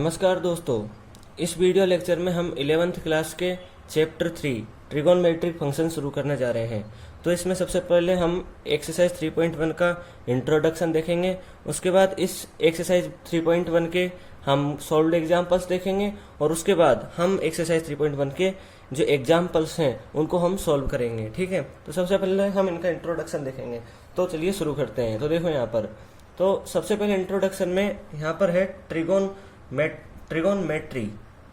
नमस्कार दोस्तों, इस वीडियो लेक्चर में हम 11th क्लास के चैप्टर 3 ट्रिगोनोमेट्रिक फंक्शन शुरू करने जा रहे हैं। तो इसमें सबसे पहले हम एक्सरसाइज 3.1 का इंट्रोडक्शन देखेंगे। उसके बाद इस एक्सरसाइज 3.1 के हम सॉल्व्ड एग्जाम्पल्स देखेंगे और उसके बाद हम एक्सरसाइज 3.1 के जो एग्जाम्पल्स हैं उनको हम सॉल्व करेंगे। ठीक है, तो सबसे पहले हम इनका इंट्रोडक्शन देखेंगे। तो चलिए शुरू करते हैं। तो देखो यहाँ पर, तो सबसे पहले इंट्रोडक्शन में यहाँ पर है ट्रिगोनमेट्री।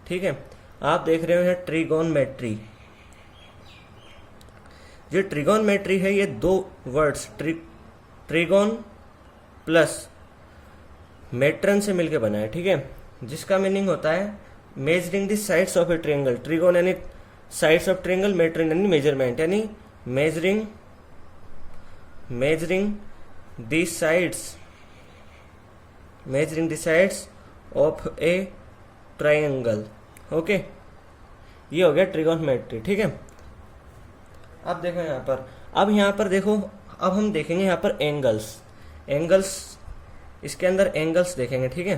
ठीक है, आप देख रहे हो ट्रिगोनमेट्री। जो ट्रिगोनमेट्री है ये दो वर्ड्स ट्रिगोन प्लस मेट्रन से मिलकर बना है। ठीक है, जिसका मीनिंग होता है measuring the sides of a triangle. Trigon यानी साइड्स ऑफ ट्रायंगल, मेट्रन यानी मेजरमेंट यानी measuring the sides of a triangle. Okay, ये हो गया ट्रिगोनमेट्री। ठीक है, अब देखो यहाँ पर देखो, अब हम देखेंगे यहाँ पर एंगल्स, इसके अंदर एंगल्स देखेंगे। ठीक है,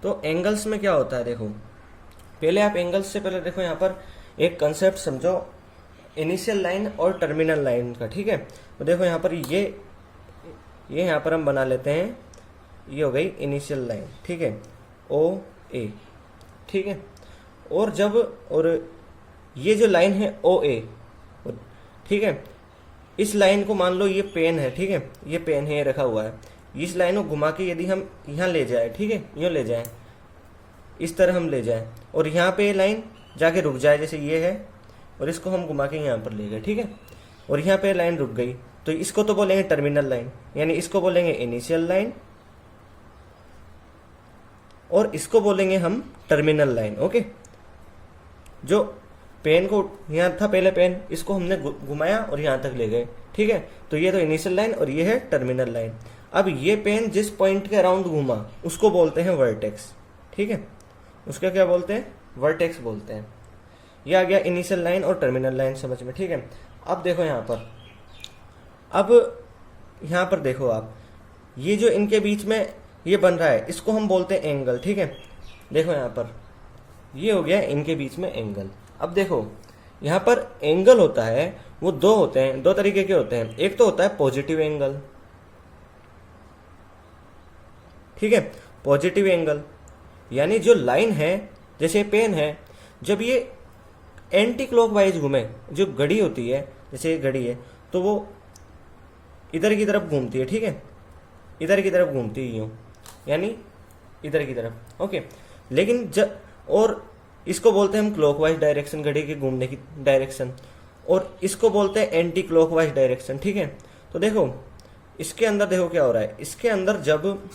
तो एंगल्स में क्या होता है देखो, पहले आप एंगल्स से पहले देखो यहाँ पर एक कंसेप्ट समझो, इनिशियल लाइन और टर्मिनल लाइन का। ठीक है, तो देखो यहाँ पर ये यहाँ पर हम बना लेते हैं, ये हो गई इनिशियल लाइन। ठीक है, ओ ए। ठीक है, और ये जो लाइन है ओ ए, ठीक है, इस लाइन को मान लो ये पेन है। ठीक है, ये पेन है, ये रखा हुआ है। इस लाइन को घुमा के यदि हम यहाँ ले जाए, ठीक है, यूँ ले जाए, इस तरह हम ले जाए और यहाँ पे ये लाइन जाके रुक जाए, जैसे ये है, और इसको हम घुमा के यहाँ पर ले गए। ठीक है, और यहाँ पे लाइन रुक गई, तो इसको तो बोलेंगे टर्मिनल लाइन, यानी इसको बोलेंगे इनिशियल लाइन और इसको बोलेंगे हम टर्मिनल लाइन। ओके, जो पेन को यहाँ था पहले पेन, इसको हमने घुमाया और यहाँ तक ले गए। ठीक है, तो ये तो इनिशियल लाइन और ये है टर्मिनल लाइन। अब ये पेन जिस पॉइंट के अराउंड घूमा उसको बोलते हैं वर्टेक्स। ठीक है, उसका क्या बोलते हैं, वर्टेक्स बोलते हैं। ये आ गया इनिशियल लाइन और टर्मिनल लाइन समझ में। ठीक है, अब देखो यहाँ पर, अब यहाँ पर देखो आप, ये जो इनके बीच में ये बन रहा है इसको हम बोलते हैं एंगल। ठीक है, देखो यहाँ पर ये हो गया इनके बीच में एंगल। अब देखो यहाँ पर एंगल होता है, वो दो होते हैं, दो तरीके के होते हैं। एक तो होता है पॉजिटिव एंगल। ठीक है, पॉजिटिव एंगल यानी जो लाइन है, जैसे पेन है, जब ये एंटी क्लॉकवाइज घूमे, जो घड़ी होती है, जैसे ये घड़ी है, तो वो इधर की तरफ घूमती है। ठीक है, इधर की तरफ घूमती है यूं, यानी इधर की तरफ। ओके, लेकिन और इसको बोलते हैं हम क्लॉकवाइज डायरेक्शन, घड़ी के घूमने की डायरेक्शन, और इसको बोलते हैं एंटी क्लॉकवाइज डायरेक्शन। ठीक है, तो देखो इसके अंदर देखो क्या हो रहा है, इसके अंदर जब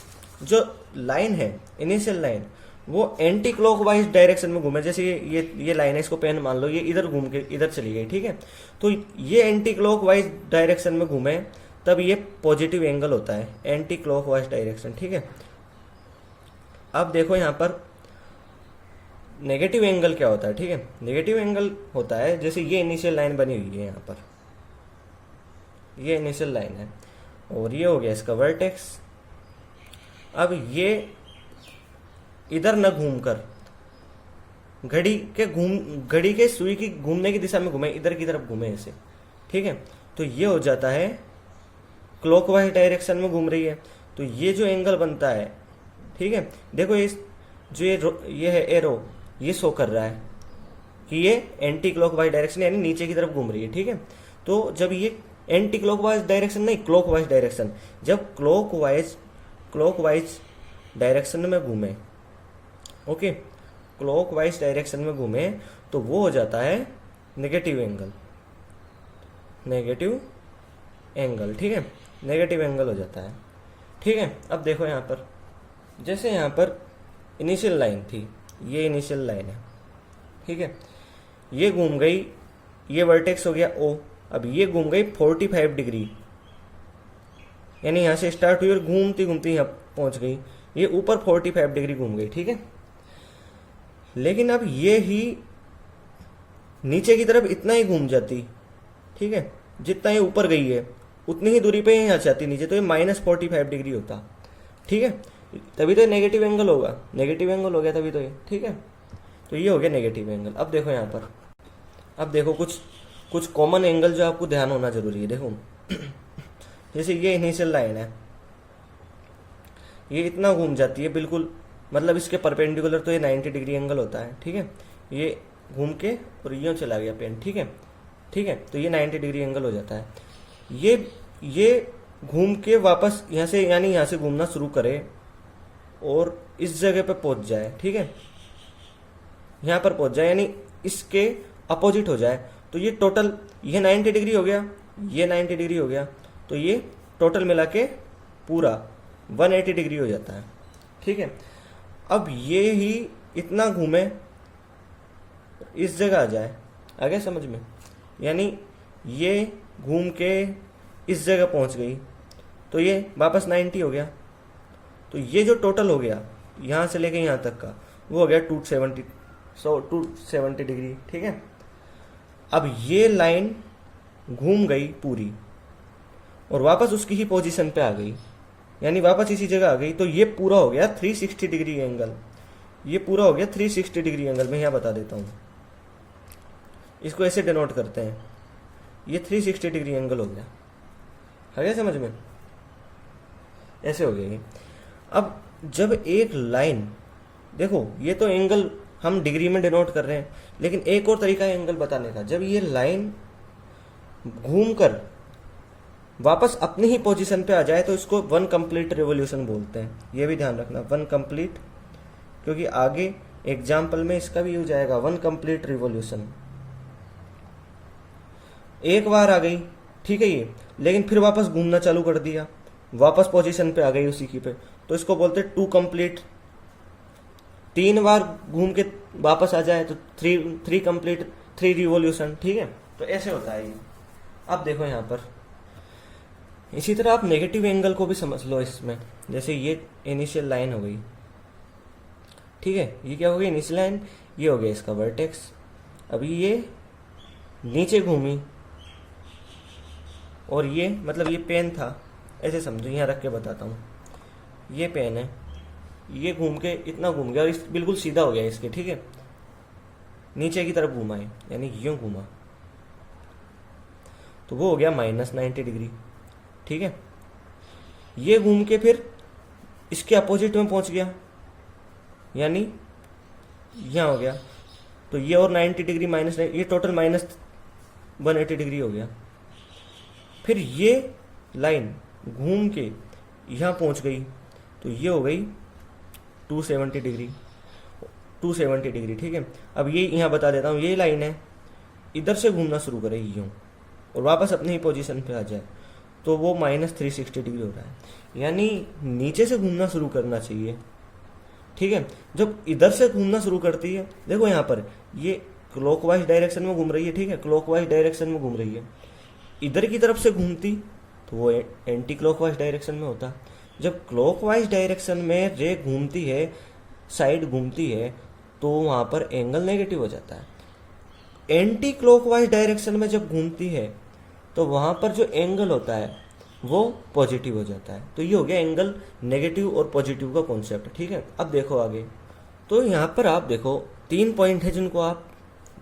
जो लाइन है इनिशियल लाइन, वो एंटी क्लॉकवाइज डायरेक्शन में घूमे, जैसे ये लाइन है, इसको पेन मान लो, ये इधर घूम के इधर चली गई। ठीक है, तो ये एंटी क्लॉकवाइज डायरेक्शन में घूमे तब ये पॉजिटिव एंगल होता है, एंटी क्लॉकवाइज डायरेक्शन। ठीक है, अब देखो यहाँ पर नेगेटिव एंगल क्या होता है। ठीक है, नेगेटिव एंगल होता है, जैसे ये इनिशियल लाइन बनी हुई है, यहाँ पर ये इनिशियल लाइन है और ये हो गया इसका वर्टेक्स। अब ये इधर न घूमकर घड़ी के सुई की घूमने की दिशा में घूमे, इधर की तरफ घूमे ऐसे। ठीक है, तो ये हो जाता है क्लॉकवाइज डायरेक्शन में घूम रही है, तो ये जो एंगल बनता है, ठीक है, देखो ये है एरो, ये शो कर रहा है कि ये एंटी क्लॉकवाइज डायरेक्शन यानी नीचे की तरफ घूम रही है। ठीक है, तो जब ये एंटी क्लॉकवाइज डायरेक्शन नहीं, क्लॉकवाइज डायरेक्शन, जब क्लॉकवाइज डायरेक्शन में घूमे, ओके, क्लॉकवाइज डायरेक्शन में घूमे, तो वो हो जाता है नेगेटिव एंगल। ठीक है, नेगेटिव एंगल हो जाता है। ठीक है, अब देखो यहाँ पर, जैसे यहाँ पर इनिशियल लाइन थी, ये इनिशियल लाइन है। ठीक है, ये घूम गई, ये वर्टेक्स हो गया ओ। अब ये घूम गई 45 डिग्री, यानी यहाँ से स्टार्ट हुई और घूमती घूमती यहाँ पहुंच गई, ये ऊपर 45 डिग्री घूम गई। ठीक है, लेकिन अब ये ही नीचे की तरफ इतना ही घूम जाती। ठीक है, जितना ये ऊपर गई है उतनी ही दूरी पे यहाँ से आती नीचे, तो ये -45 डिग्री होता। ठीक है, तभी तो नेगेटिव एंगल होगा, नेगेटिव एंगल हो गया तभी तो ये, ठीक है। तो ये हो गया नेगेटिव एंगल। अब देखो यहाँ पर, अब देखो कुछ कुछ कॉमन एंगल जो आपको ध्यान होना जरूरी है। देखो जैसे ये इनिशियल लाइन है, ये इतना घूम जाती है बिल्कुल, मतलब इसके परपेंडिकुलर तो ये 90 डिग्री एंगल होता है, ठीक है। ये घूम के और यूँ चला गया पेन, ठीक है, ठीक है। तो ये 90 डिग्री एंगल हो जाता है। ये घूम के वापस यहाँ से, यानी यहाँ से घूमना शुरू करे और इस जगह पे पहुंच जाए, ठीक है, यहाँ पर पहुंच जाए, यानी इसके अपोजिट हो जाए। तो ये टोटल, ये 90 डिग्री हो गया, ये 90 डिग्री हो गया, तो ये टोटल मिला के पूरा 180 डिग्री हो जाता है, ठीक है। अब ये ही इतना घूमे इस जगह आ जाए, आ गया समझ में, यानी ये घूम के इस जगह पहुंच गई, तो ये वापस 90 हो गया। तो ये जो टोटल हो गया यहाँ से लेके यहाँ तक का, वो हो गया 270 डिग्री, ठीक है। अब ये लाइन घूम गई पूरी और वापस उसकी ही पोजीशन पे आ गई, यानी वापस इसी जगह आ गई। तो ये पूरा हो गया 360 डिग्री एंगल, ये पूरा हो गया 360 डिग्री एंगल। मैं यहाँ बता देता हूँ, इसको ऐसे डिनोट करते हैं, ये 360 डिग्री एंगल हो गया, है क्या समझ में, ऐसे हो गया ये। अब जब एक लाइन, देखो ये तो एंगल हम डिग्री में डिनोट कर रहे हैं, लेकिन एक और तरीका है एंगल बताने का। जब ये लाइन घूमकर वापस अपनी ही पोजीशन पे आ जाए तो इसको 1 कंप्लीट रिवॉल्यूशन बोलते हैं, ये भी ध्यान रखना, 1 कंप्लीट, क्योंकि आगे एग्जाम्पल में इसका भी यूज आएगा, 1 कंप्लीट रिवॉल्यूशन। एक बार आ गई, ठीक है ये, लेकिन फिर वापस घूमना चालू कर दिया, वापस पोजीशन पे आ गई उसी की पे, तो इसको बोलते हैं 2 कंप्लीट। 3 बार घूम के वापस आ जाए तो 3 कंप्लीट, 3 रिवॉल्यूशन, ठीक है। तो ऐसे होता है ये। अब देखो यहाँ पर इसी तरह आप नेगेटिव एंगल को भी समझ लो इसमें। जैसे ये इनिशियल लाइन हो गई, ठीक है, ये क्या हो गई इनिशियल लाइन, ये हो गया इसका वर्टेक्स। अभी ये नीचे घूमी और ये मतलब ये पेन था, ऐसे समझो, यहाँ रख के बताता हूँ, ये पेन है, ये घूम के इतना घूम गया और इस बिल्कुल सीधा हो गया इसके, ठीक है, नीचे की तरफ घूमा है, यानी यूं घूमा, तो वो हो गया -90 डिग्री, ठीक है। ये घूम के फिर इसके अपोजिट में पहुंच गया, यानी यहाँ हो गया, तो ये और 90 डिग्री माइनस, ये टोटल -180 डिग्री हो गया। फिर ये लाइन घूम के यहाँ पहुंच गई, तो ये हो गई 270 डिग्री, 270 डिग्री, ठीक है। अब ये यहाँ बता देता हूँ, ये लाइन है, इधर से घूमना शुरू करेगी यूँ और वापस अपनी ही पोजीशन पे आ जाए, तो वो -360 डिग्री हो रहा है, यानी नीचे से घूमना शुरू करना चाहिए, ठीक है। जब इधर से घूमना शुरू करती है, देखो यहाँ पर ये क्लॉकवाइज डायरेक्शन में घूम रही है, ठीक है, क्लॉकवाइज डायरेक्शन में घूम रही है। इधर की तरफ से घूमती तो वो एंटी क्लॉकवाइज डायरेक्शन में होता। जब क्लॉकवाइज डायरेक्शन में रे घूमती है, साइड घूमती है, तो वहाँ पर एंगल नेगेटिव हो जाता है। एंटी क्लॉकवाइज डायरेक्शन में जब घूमती है तो वहाँ पर जो एंगल होता है वो पॉजिटिव हो जाता है। तो ये हो गया एंगल नेगेटिव और पॉजिटिव का कॉन्सेप्ट, ठीक है। अब देखो आगे, तो यहाँ पर आप देखो 3 पॉइंट है जिनको आप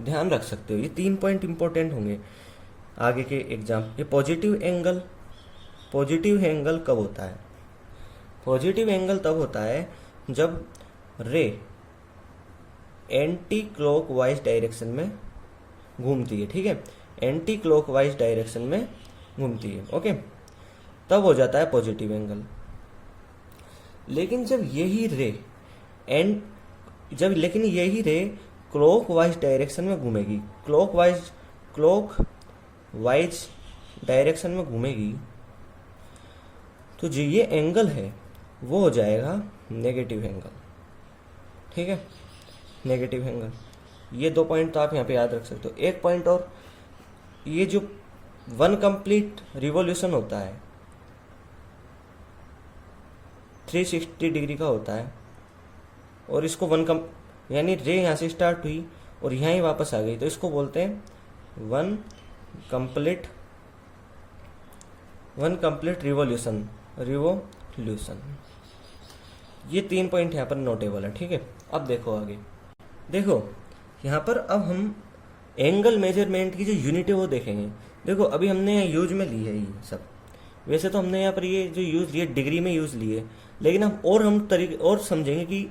ध्यान रख सकते हो, ये 3 पॉइंट इंपॉर्टेंट होंगे आगे के एग्जाम। ये पॉजिटिव एंगल कब होता है? पॉजिटिव एंगल तब होता है जब रे एंटी क्लॉकवाइज डायरेक्शन में घूमती है, ठीक है, एंटी क्लॉकवाइज डायरेक्शन में घूमती है, ओके, तब हो जाता है पॉजिटिव एंगल। लेकिन जब यही रे क्लॉकवाइज डायरेक्शन में घूमेगी, क्लॉकवाइज डायरेक्शन में घूमेगी, तो जो ये एंगल है वो हो जाएगा नेगेटिव एंगल, ठीक है, नेगेटिव एंगल। ये 2 पॉइंट तो आप यहाँ पे याद रख सकते हो। एक पॉइंट और, ये जो 1 कंप्लीट रिवॉल्यूशन होता है 360 डिग्री का होता है, और इसको यानी रे यहाँ से स्टार्ट हुई और यहाँ ही वापस आ गई, तो इसको बोलते हैं 1 कंप्लीट रिवॉल्यूशन। ये 3 पॉइंट यहाँ पर नोटेबल है, ठीक है। अब देखो आगे, देखो यहाँ पर अब हम एंगल मेजरमेंट की जो यूनिट है वो देखेंगे। देखो अभी हमने यूज में ली है ये सब, वैसे तो हमने यहाँ पर ये जो यूज लिए डिग्री में यूज लिए, लेकिन हम तरीके और समझेंगे कि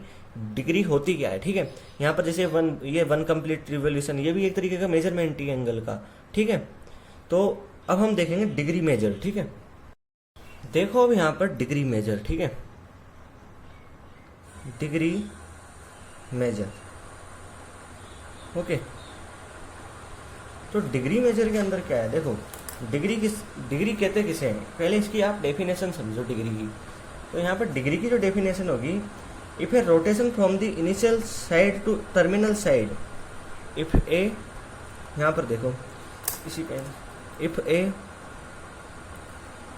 डिग्री होती क्या है, ठीक है। यहाँ पर जैसे वन कंप्लीट रिवोल्यूशन, ये भी एक तरीके का मेजरमेंट ही एंगल का, ठीक है। तो अब हम देखेंगे डिग्री मेजर, ठीक है। देखो अब यहाँ पर डिग्री मेजर, ठीक है, डिग्री मेजर, ओके। तो डिग्री मेजर के अंदर क्या है, देखो डिग्री कहते किसे हैं, पहले इसकी आप डेफिनेशन समझो डिग्री की। तो यहाँ पर डिग्री की जो डेफिनेशन होगी, if a rotation from the initial side to terminal side, if a, यहाँ पर देखो इसी पे, इफ ए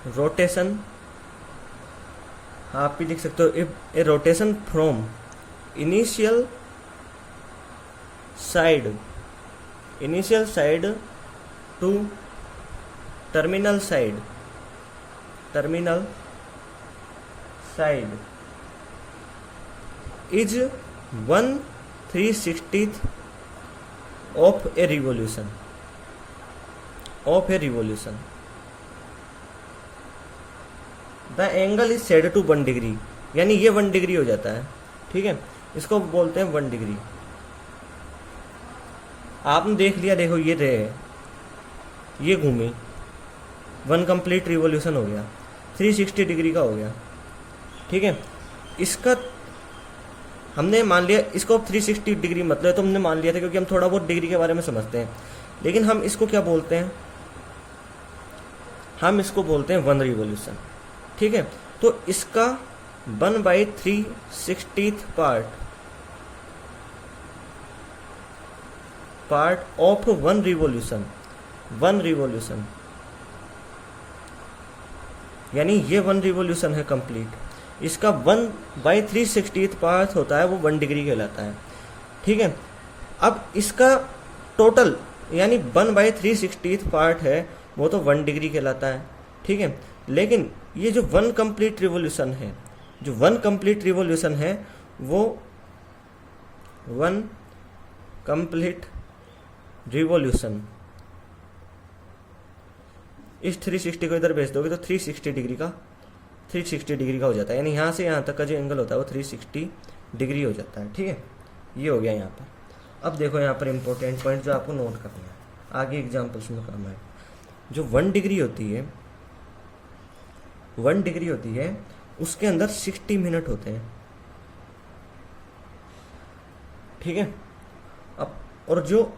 रोटेशन, आप भी लिख सकते हो, if a rotation from initial side to terminal side is 1/360th of a revolution, the angle is said to 1 degree, यानी ये 1 डिग्री हो जाता है, ठीक है। इसको बोलते हैं 1 डिग्री। आपने देख लिया, देखो ये रहे, ये घूमी, 1 कंप्लीट रिवोल्यूशन हो गया, 360 डिग्री का हो गया, ठीक है। इसका हमने मान लिया, इसको 360 डिग्री मतलब तो हमने मान लिया था, क्योंकि हम थोड़ा बहुत डिग्री के बारे में समझते हैं। लेकिन हम इसको क्या बोलते हैं, हम इसको बोलते हैं 1 रिवोल्यूशन, ठीक है। तो इसका 1/360th पार्ट ऑफ 1 रिवोल्यूशन, यानी ये 1 रिवोल्यूशन है कंप्लीट, इसका 1/360th पार्ट होता है, वो 1 डिग्री कहलाता है, ठीक है। अब इसका टोटल यानी 1/360th पार्ट है, वो तो 1 डिग्री कहलाता है, ठीक है। लेकिन ये जो 1 कंप्लीट रिवोल्यूशन है, वो 1 कंप्लीट रिवोल्यूशन, इस 360 को इधर भेज दोगे तो 360 डिग्री का हो जाता है, यानी यहाँ से यहाँ तक का जो एंगल होता है वो 360 डिग्री हो जाता है, ठीक है। ये हो गया यहाँ पर। अब देखो यहाँ पर इंपॉर्टेंट पॉइंट जो आपको नोट करना है, आगे एग्जाम्पल्स में काम है। जो 1 डिग्री होती है, उसके अंदर 60 मिनट होते हैं, ठीक है। अब और जो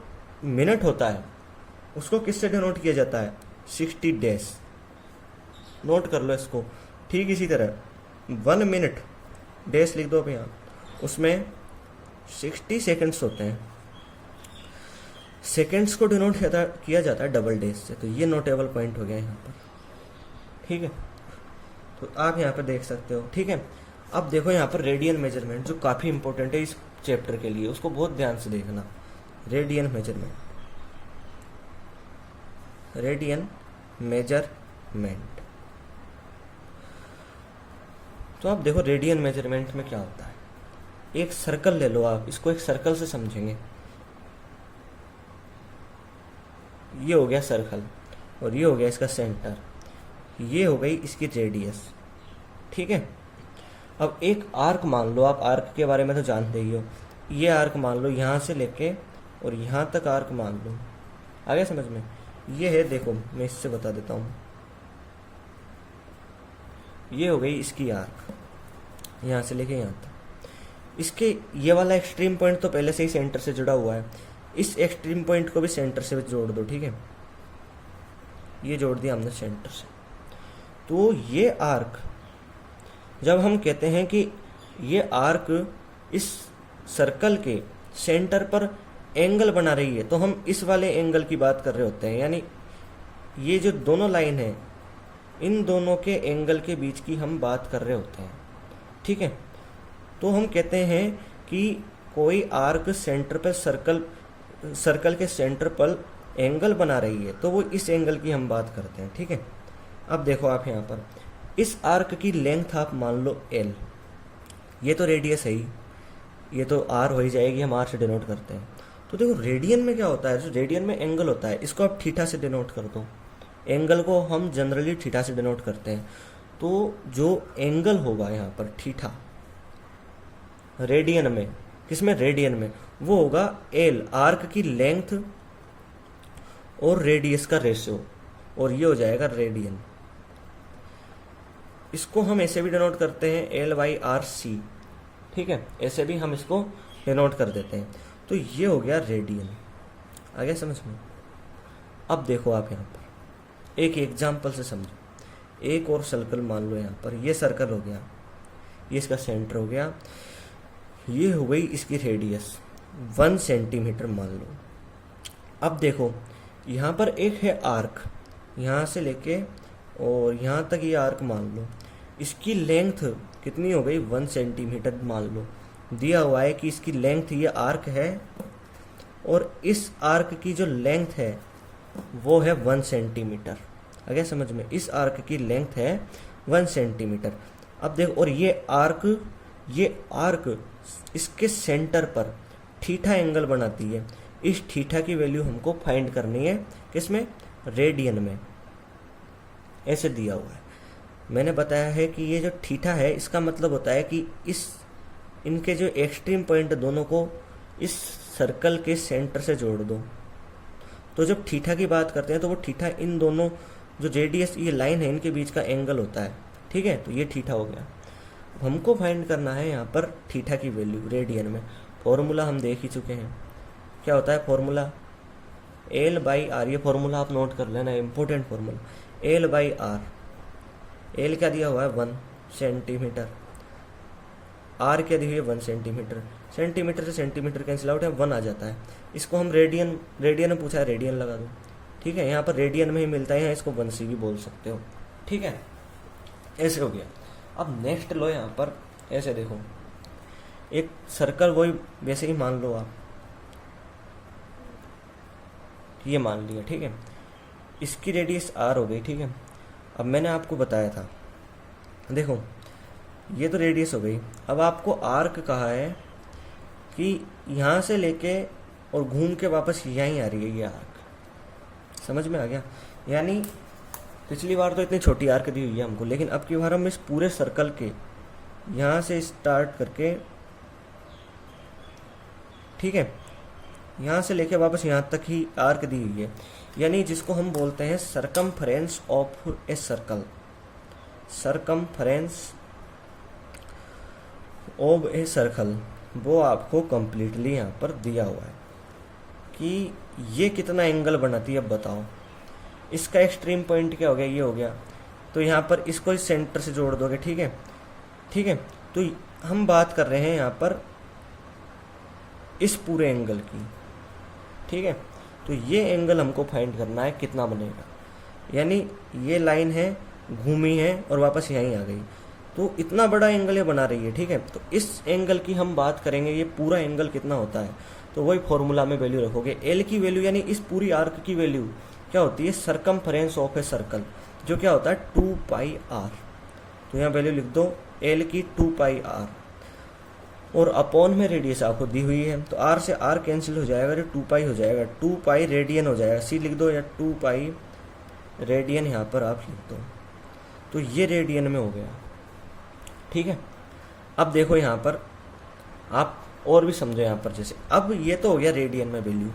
मिनट होता है उसको किससे डिनोट किया जाता है, 60 डेज, नोट कर लो इसको, ठीक। इसी तरह 1 मिनट डेज लिख दो यहाँ, उसमें 60 सेकंड्स होते हैं, सेकंड्स को डिनोट किया जाता है डबल डेज से। तो ये नोटेबल पॉइंट हो गया यहाँ पर, ठीक है। तो आप यहाँ पर देख सकते हो, ठीक है। अब देखो यहाँ पर रेडियन मेजरमेंट, जो काफ़ी इंपॉर्टेंट है इस चैप्टर के लिए, उसको बहुत ध्यान से देखना। रेडियन मेजरमेंट, तो आप देखो रेडियन मेजरमेंट में क्या होता है। एक सर्कल ले लो, आप इसको एक सर्कल से समझेंगे। ये हो गया सर्कल और ये हो गया इसका सेंटर, ये हो गई इसकी रेडियस, ठीक है। अब एक आर्क मान लो, आप आर्क के बारे में तो जानते ही हो। ये आर्क मान लो, यहाँ से लेके और यहाँ तक आर्क मान लो, आगे समझ में। ये है, देखो मैं इससे बता देता हूँ, ये हो गई इसकी आर्क, यहाँ से लेके यहाँ तक। इसके ये वाला एक्सट्रीम पॉइंट तो पहले से ही सेंटर से जुड़ा हुआ है, इस एक्सट्रीम पॉइंट को भी सेंटर से जोड़ दो, ठीक है। ये जोड़ दिया हमने सेंटर से। तो ये आर्क, जब हम कहते हैं कि ये आर्क इस सर्कल के सेंटर पर एंगल बना रही है, तो हम इस वाले एंगल की बात कर रहे होते हैं। यानी ये जो दोनों लाइन है, इन दोनों के एंगल के बीच की हम बात कर रहे होते हैं, ठीक है। तो हम कहते हैं कि कोई आर्क सेंटर पर सर्कल के सेंटर पर एंगल बना रही है, तो वो इस एंगल की हम बात करते हैं, ठीक है। अब देखो आप यहाँ पर इस आर्क की लेंथ आप मान लो L, ये तो रेडियस है ही, ये तो आर हो ही जाएगी, हम आर से डिनोट करते हैं। तो देखो रेडियन में क्या होता है, जो रेडियन में एंगल होता है इसको आप थीटा से डिनोट कर दो। एंगल को हम जनरली थीटा से डिनोट करते हैं। तो जो एंगल होगा यहाँ पर थीटा रेडियन में, किसमें, रेडियन में, वो होगा एल, आर्क की लेंथ और रेडियस का रेशियो, और ये हो जाएगा रेडियन। इसको हम ऐसे भी डिनोट करते हैं एल बाई आर सी, ठीक है, ऐसे भी हम इसको डिनोट कर देते हैं। तो ये हो गया रेडियन, आ गया समझ में। अब देखो आप यहाँ पर एक एग्जाम्पल से समझो। एक और सर्कल मान लो, यहाँ पर ये सर्कल हो गया, ये इसका सेंटर हो गया, ये हो गई इसकी रेडियस 1 सेंटीमीटर मान लो। अब देखो यहाँ पर एक है आर्क, यहाँ से लेके और यहाँ तक ये आर्क मान लो, इसकी लेंथ कितनी हो गई, 1 सेंटीमीटर मान लो। दिया हुआ है कि इसकी लेंथ, ये आर्क है और इस आर्क की जो लेंथ है वो है 1 सेंटीमीटर। आ गया समझ में, इस आर्क की लेंथ है 1 सेंटीमीटर। अब देखो, और ये आर्क इसके सेंटर पर थीटा एंगल बनाती है। इस थीटा की वैल्यू हमको फाइंड करनी है, किसमें, रेडियन में। ऐसे दिया हुआ है, मैंने बताया है कि ये जो थीटा है इसका मतलब होता है कि इनके जो एक्सट्रीम पॉइंट दोनों को इस सर्कल के सेंटर से जोड़ दो। तो जब थीटा की बात करते हैं तो वो थीटा इन दोनों जो रेडियस, ये लाइन है, इनके बीच का एंगल होता है, ठीक है। तो ये थीटा हो गया। हमको फाइंड करना है यहाँ पर थीटा की वैल्यू रेडियन में। फॉर्मूला हम देख ही चुके हैं, क्या होता है फॉर्मूला, एल बाई आर। ये फॉर्मूला आप नोट कर लेना, important formula, L by R. L क्या दिया हुआ है, 1 सेंटीमीटर, आर क्या दी हुई है, 1 सेंटीमीटर। सेंटीमीटर से सेंटीमीटर कैंसिल आउट है, 1 आ जाता है। इसको हम रेडियन में पूछा है, रेडियन लगा दो, ठीक है। यहाँ पर रेडियन में ही मिलता है, यहाँ इसको 1C भी बोल सकते हो, ठीक है। ऐसे हो गया। अब नेक्स्ट लो, यहाँ पर ऐसे देखो, एक सर्कल, वही वैसे ही मान लो आप, ये मान लिया, ठीक है। इसकी रेडियस आर हो गई, ठीक है। अब मैंने आपको बताया था, देखो ये तो रेडियस हो गई। अब आपको आर्क कहा है कि यहाँ से लेके और घूम के वापस यहीं आ रही है ये आर्क, समझ में आ गया। यानी पिछली बार तो इतनी छोटी आर्क दी हुई है हमको, लेकिन अब की बार हम इस पूरे सर्कल के यहाँ से स्टार्ट करके, ठीक है, यहाँ से लेके वापस यहाँ तक ही आर्क दी हुई है। यानी जिसको हम बोलते हैं circumference of a circle, circumference of a circle, वो आपको कंप्लीटली यहाँ पर दिया हुआ है कि ये कितना एंगल बनाती है। अब बताओ, इसका एक्सट्रीम पॉइंट क्या हो गया, ये हो गया। तो यहाँ पर इसको इस सेंटर से जोड़ दोगे, ठीक है, ठीक है। तो हम बात कर रहे हैं यहाँ पर इस पूरे एंगल की, ठीक है। तो ये एंगल हमको फाइंड करना है कितना बनेगा। यानी ये लाइन है, घूमी है और वापस यहीं आ गई, तो इतना बड़ा एंगल ये बना रही है, ठीक है। तो इस एंगल की हम बात करेंगे, ये पूरा एंगल कितना होता है, तो वही फॉर्मूला में वैल्यू रखोगे। एल की वैल्यू यानी इस पूरी आर्क की वैल्यू क्या होती है, सरकमफरेंस ऑफ ए सर्कल, जो क्या होता है 2 पाई आर। तो यहाँ वैल्यू लिख दो एल की 2 पाई आर, और अपॉन में रेडियस आपको दी हुई है, तो आर से आर कैंसिल हो जाएगा, तो 2 पाई हो जाएगा, 2 पाई रेडियन हो जाएगा। सी लिख दो या 2 पाई रेडियन यहाँ पर आप लिख दो। तो ये रेडियन में हो गया, ठीक है। अब देखो यहाँ पर आप और भी समझो, यहाँ पर जैसे अब ये तो हो गया रेडियन में वैल्यू।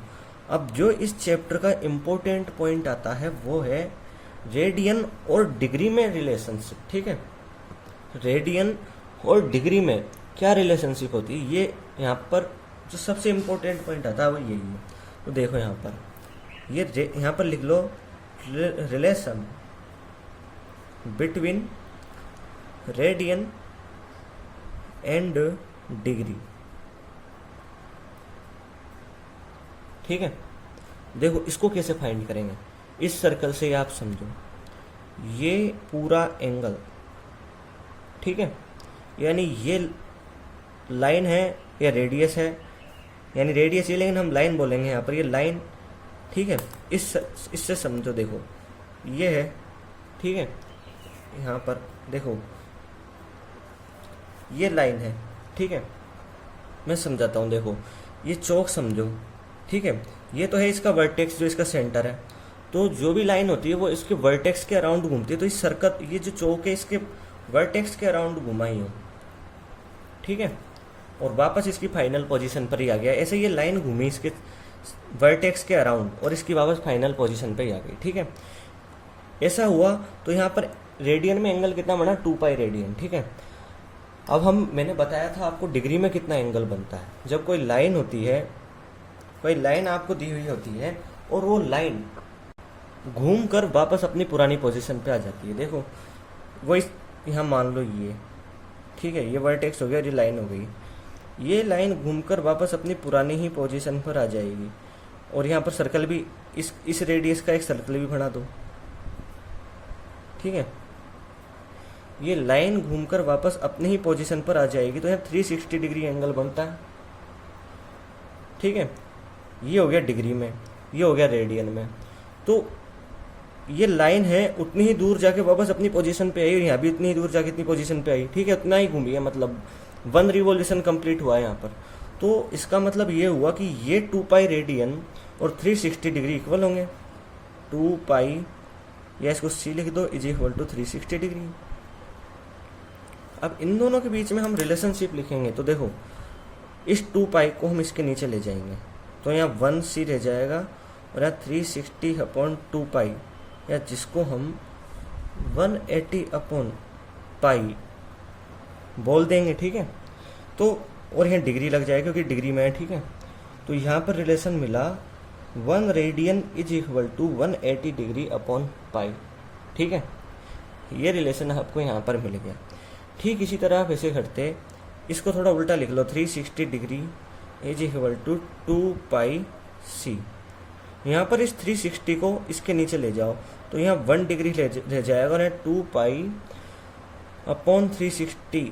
अब जो इस चैप्टर का इम्पोर्टेंट पॉइंट आता है वो है रेडियन और डिग्री में रिलेशनशिप, ठीक है। रेडियन और डिग्री में क्या रिलेशनशिप होती है, ये यहाँ पर जो सबसे इम्पोर्टेंट पॉइंट आता है वो यही है। तो देखो यहाँ पर ये यहाँ पर लिख लो relation between radian and degree, ठीक है। देखो इसको कैसे फाइंड करेंगे, इस सर्कल से आप समझो, ये पूरा एंगल, ठीक है, यानी ये लाइन है या रेडियस है, यानी रेडियस ये, लेकिन हम लाइन बोलेंगे यहाँ पर, ये लाइन, ठीक है। इससे समझो, देखो ये है, ठीक है। यहाँ पर देखो ये लाइन है, ठीक है, मैं समझाता हूँ। देखो ये चौक समझो, ठीक है, ये तो है इसका वर्टेक्स जो इसका सेंटर है। तो जो भी लाइन होती है वो इसके वर्टेक्स के अराउंड घूमती है। तो इस सर्कल, ये जो चौक है इसके वर्टेक्स के अराउंड घुमा ही हो, ठीक है, और वापस इसकी फाइनल पोजीशन पर ही आ गया। ऐसे ये लाइन घूमी इसके वर्टेक्स के अराउंड और इसकी वापस फाइनल पोजीशन पर ही आ गई, ठीक है। ऐसा हुआ तो यहाँ पर रेडियन में एंगल कितना बना, 2 पाई रेडियन, ठीक है। अब मैंने बताया था आपको डिग्री में कितना एंगल बनता है। जब कोई लाइन होती है, कोई लाइन आपको दी हुई होती है और वो लाइन घूम कर वापस अपनी पुरानी पोजीशन पे आ जाती है। देखो वो इस यहाँ मान लो ये, ठीक है, ये वर्टेक्स हो गया और ये लाइन हो गई। ये लाइन घूमकर वापस अपनी पुरानी ही पोजीशन पर आ जाएगी। और यहाँ पर सर्कल भी, इस रेडियस का एक सर्कल भी बना दो, ठीक है। ये लाइन घूमकर वापस अपनी ही पोजीशन पर आ जाएगी। तो यहाँ 360 डिग्री एंगल बनता है, ठीक है। ये हो गया डिग्री में, ये हो गया रेडियन में। तो ये लाइन है उतनी ही दूर जाके वापस अपनी पोजीशन पे आई और यहाँ भी उतनी ही दूर जाके इतनी पोजीशन पे आई, ठीक है, उतना ही घूमी है, मतलब 1 रिवॉल्यूशन कंप्लीट हुआ है यहाँ पर। तो इसका मतलब ये हुआ कि ये 2 पाई रेडियन और 360 डिग्री इक्वल होंगे। 2 पाई, या इसको सी लिख दो, इज इक्वल टू 360 डिग्री। अब इन दोनों के बीच में हम रिलेशनशिप लिखेंगे। तो देखो इस 2 पाई को हम इसके नीचे ले जाएंगे, तो यहाँ 1 सी रह जाएगा और यहाँ 360 अपॉन 2 पाई, या जिसको हम 180 अपॉन पाई बोल देंगे, ठीक है। तो और यहाँ डिग्री लग जाएगा क्योंकि डिग्री में है, ठीक है। तो यहाँ पर रिलेशन मिला 1 radian is equal to 180 degree upon pi, ठीक है। ये रिलेशन आपको यहाँ पर मिल गया। ठीक इसी तरह आप ऐसे करते, इसको थोड़ा उल्टा लिख लो, 360 डिग्री इज इक्वल टू 2 पाई सी। यहाँ पर इस 360 को इसके नीचे ले जाओ तो यहाँ 1 डिग्री रह जाएगा और यहाँ 2 पाई अपॉन 360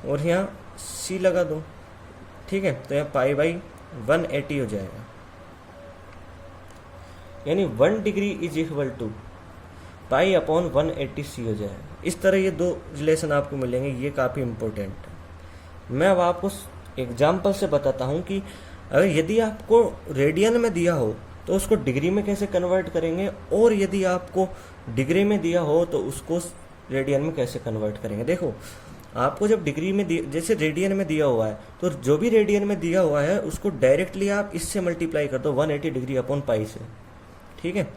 और यहाँ सी लगा दो, ठीक है। तो यहाँ पाई बाई 180 हो जाएगा, यानी 1 degree is equal to pi upon 180 सी हो जाएगा। इस तरह ये 2 रिलेशन आपको मिलेंगे, ये काफ़ी इंपॉर्टेंट है। मैं अब आपको एग्जाम्पल से बताता हूँ कि अगर यदि आपको रेडियन में दिया हो तो उसको डिग्री में कैसे कन्वर्ट करेंगे, और यदि आपको डिग्री में दिया हो तो उसको रेडियन में कैसे कन्वर्ट करेंगे। देखो आपको जब डिग्री में जैसे रेडियन में दिया हुआ है तो जो भी रेडियन में दिया हुआ है उसको डायरेक्टली आप इससे मल्टीप्लाई कर दो 180 डिग्री अपॉन पाई से, ठीक है।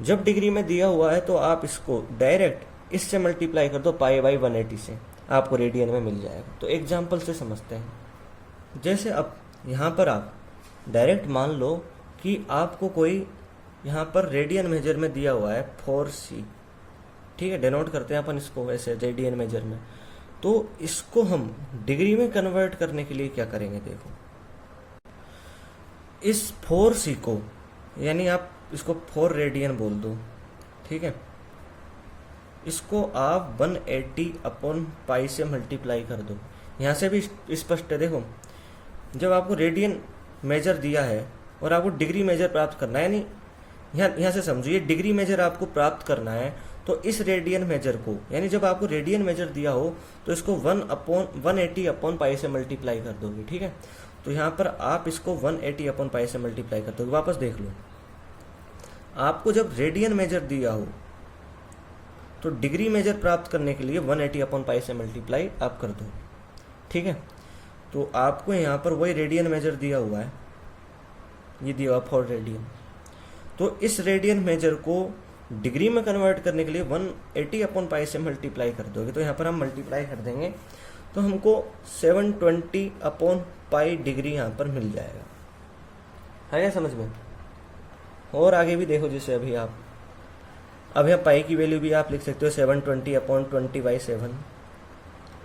जब डिग्री में दिया हुआ है तो आप इसको डायरेक्ट इससे मल्टीप्लाई कर दो पाई बाई 180 से, आपको रेडियन में मिल जाएगा। तो एग्जाम्पल से समझते हैं। जैसे अब यहाँ पर आप डायरेक्ट मान लो कि आपको कोई यहाँ पर रेडियन मेजर में दिया हुआ है 4c, ठीक है, डिनोट करते हैं अपन इसको वैसे रेडियन मेजर में। तो इसको हम डिग्री में कन्वर्ट करने के लिए क्या करेंगे, देखो इस 4c को, यानी आप इसको 4 रेडियन बोल दो, ठीक है, इसको आप 180 अपॉन पाई से मल्टीप्लाई कर दो। यहाँ से भी स्पष्ट है, देखो जब आपको रेडियन मेजर दिया है और आपको डिग्री मेजर प्राप्त करना है, यानी यहाँ से समझिए डिग्री मेजर आपको प्राप्त करना है, तो इस रेडियन मेजर को, यानी जब आपको रेडियन मेजर दिया हो तो इसको 180 अपॉन पाई से मल्टीप्लाई कर दोगे, ठीक है। तो यहाँ पर आप इसको 180 अपॉन पाई से मल्टीप्लाई कर दोगे। वापस देख लो, आपको जब रेडियन मेजर दिया हो तो डिग्री मेजर प्राप्त करने के लिए 180 अपॉन पाई से मल्टीप्लाई आप कर दो, ठीक है। तो आपको यहाँ पर वही रेडियन मेजर दिया हुआ है, ये दिया हुआ 4 रेडियन। तो इस रेडियन मेजर को डिग्री में कन्वर्ट करने के लिए 180 अपॉन पाई से मल्टीप्लाई कर दोगे। तो यहाँ पर हम मल्टीप्लाई कर देंगे तो हमको 720 अपॉन पाई डिग्री यहाँ पर मिल जाएगा। है क्या समझ में? और आगे भी देखो, जैसे अभी आप अब यहाँ पाई की वैल्यू भी आप लिख सकते हो 720 अपॉन 20/7,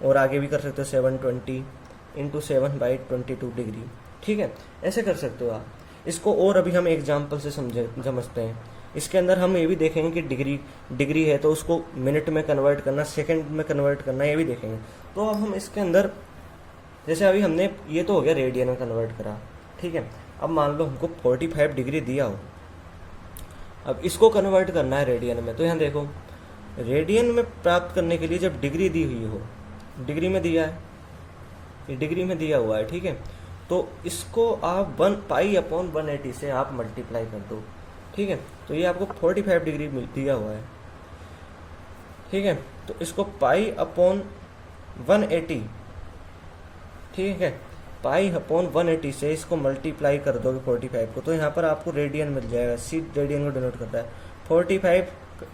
और आगे भी कर सकते हो 720 इंटू 7/22 डिग्री, ठीक है, ऐसे कर सकते हो आप इसको। और अभी हम एग्जाम्पल से समझते हैं। इसके अंदर हम ये भी देखेंगे कि डिग्री है तो उसको मिनट में कन्वर्ट करना, सेकंड में कन्वर्ट करना, ये भी देखेंगे। तो अब हम इसके अंदर, जैसे अभी हमने ये तो हो गया रेडियन में कन्वर्ट करा, ठीक है। अब मान लो हमको 45 डिग्री दिया हो, अब इसको कन्वर्ट करना है रेडियन में। तो यहाँ देखो रेडियन में प्राप्त करने के लिए जब डिग्री दी हुई हो, डिग्री में दिया है ये डिग्री में दिया हुआ है, ठीक है। तो इसको आप 1π/180 से आप मल्टीप्लाई कर दो, ठीक है। तो ये आपको 45 डिग्री दिया हुआ है, ठीक है। तो इसको π/180, ठीक है, π/180 से इसको मल्टीप्लाई कर दोगे 45 को, तो यहाँ पर आपको रेडियन मिल जाएगा। सी रेडियन को डिनोट करता है। 45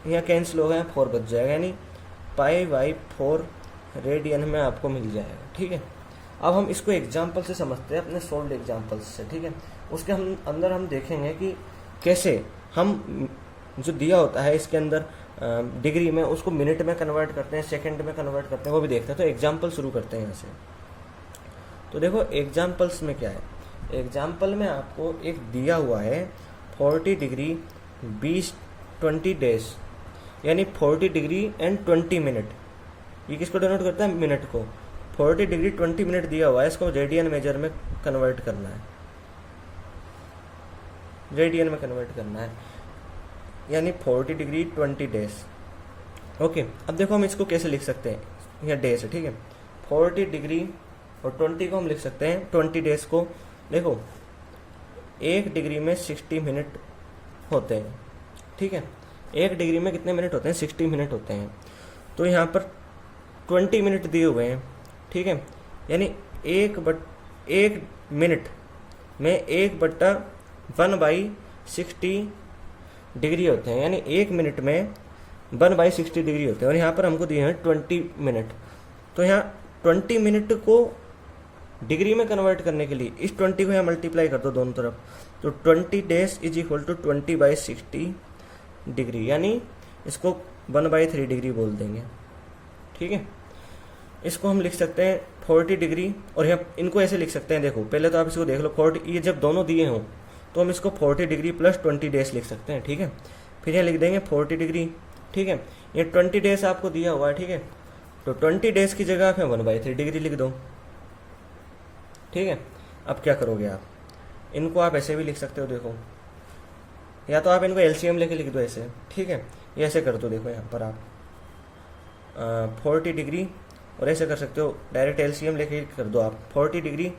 यहाँ कैंसिल हो गए, 4 बच जाएगा, यानी π/4 रेडियन में आपको मिल जाएगा, ठीक है। अब हम इसको एग्जाम्पल से समझते हैं, अपने सोल्ड एग्जाम्पल्स से, ठीक है। उसके अंदर हम देखेंगे कि कैसे हम जो दिया होता है इसके अंदर डिग्री में, उसको मिनट में कन्वर्ट करते हैं, सेकंड में कन्वर्ट करते हैं, वो भी देखते हैं। तो एग्जाम्पल शुरू करते हैं यहाँ से। तो देखो एग्जाम्पल्स में क्या है, एग्जाम्पल में आपको एक दिया हुआ है 40 डिग्री 20 डेज, यानी 40 डिग्री एंड 20 मिनट। ये किसको डिनोट करता है, मिनट को। 40 डिग्री 20 मिनट दिया हुआ है, इसको रेडियन मेजर में कन्वर्ट करना है, रेडियन में कन्वर्ट करना है, यानी 40 डिग्री 20 डेज। ओके, अब देखो हम इसको कैसे लिख सकते हैं, यहाँ डेज है, ठीक है। 40 डिग्री और 20 को हम लिख सकते हैं, 20 डेज को। देखो 1 डिग्री में 60 मिनट होते हैं, ठीक है। 1 डिग्री में कितने मिनट होते हैं, 60 मिनट होते हैं। तो यहाँ पर 20 मिनट दिए हुए हैं, ठीक है, यानी 1 मिनट में 1/1/60 डिग्री होते हैं, यानी 1 मिनट में 1/60 डिग्री होते हैं। और यहाँ पर हमको दिए हैं 20 मिनट। तो यहाँ 20 मिनट को डिग्री में कन्वर्ट करने के लिए इस 20 को यहाँ मल्टीप्लाई कर दो दोनों तरफ, तो 20 days is equal to 20/60 degree, यानी इसको 1/3 डिग्री बोल देंगे, ठीक है। इसको हम लिख सकते हैं 40 डिग्री, और यहाँ इनको ऐसे लिख सकते हैं। देखो पहले तो आप इसको देख लो, 40, ये जब दोनों दिए हों तो हम इसको 40 डिग्री प्लस 20 डेज लिख सकते हैं, ठीक है। फिर यहाँ लिख देंगे 40 डिग्री, ठीक है। ये 20 डेज आपको दिया हुआ है, ठीक है। तो 20 डेज की जगह आप 1/3 डिग्री लिख दो, ठीक है। अब क्या करोगे आप, इनको आप ऐसे भी लिख सकते हो, देखो, या तो आप इनको एलसीएम लेके लिख दो ऐसे, ठीक है। ये ऐसे कर दो, देखो यहाँ पर आप 40 डिग्री, और ऐसे कर सकते हो डायरेक्ट एलसीएम लेके कर दो आप। 40 डिग्री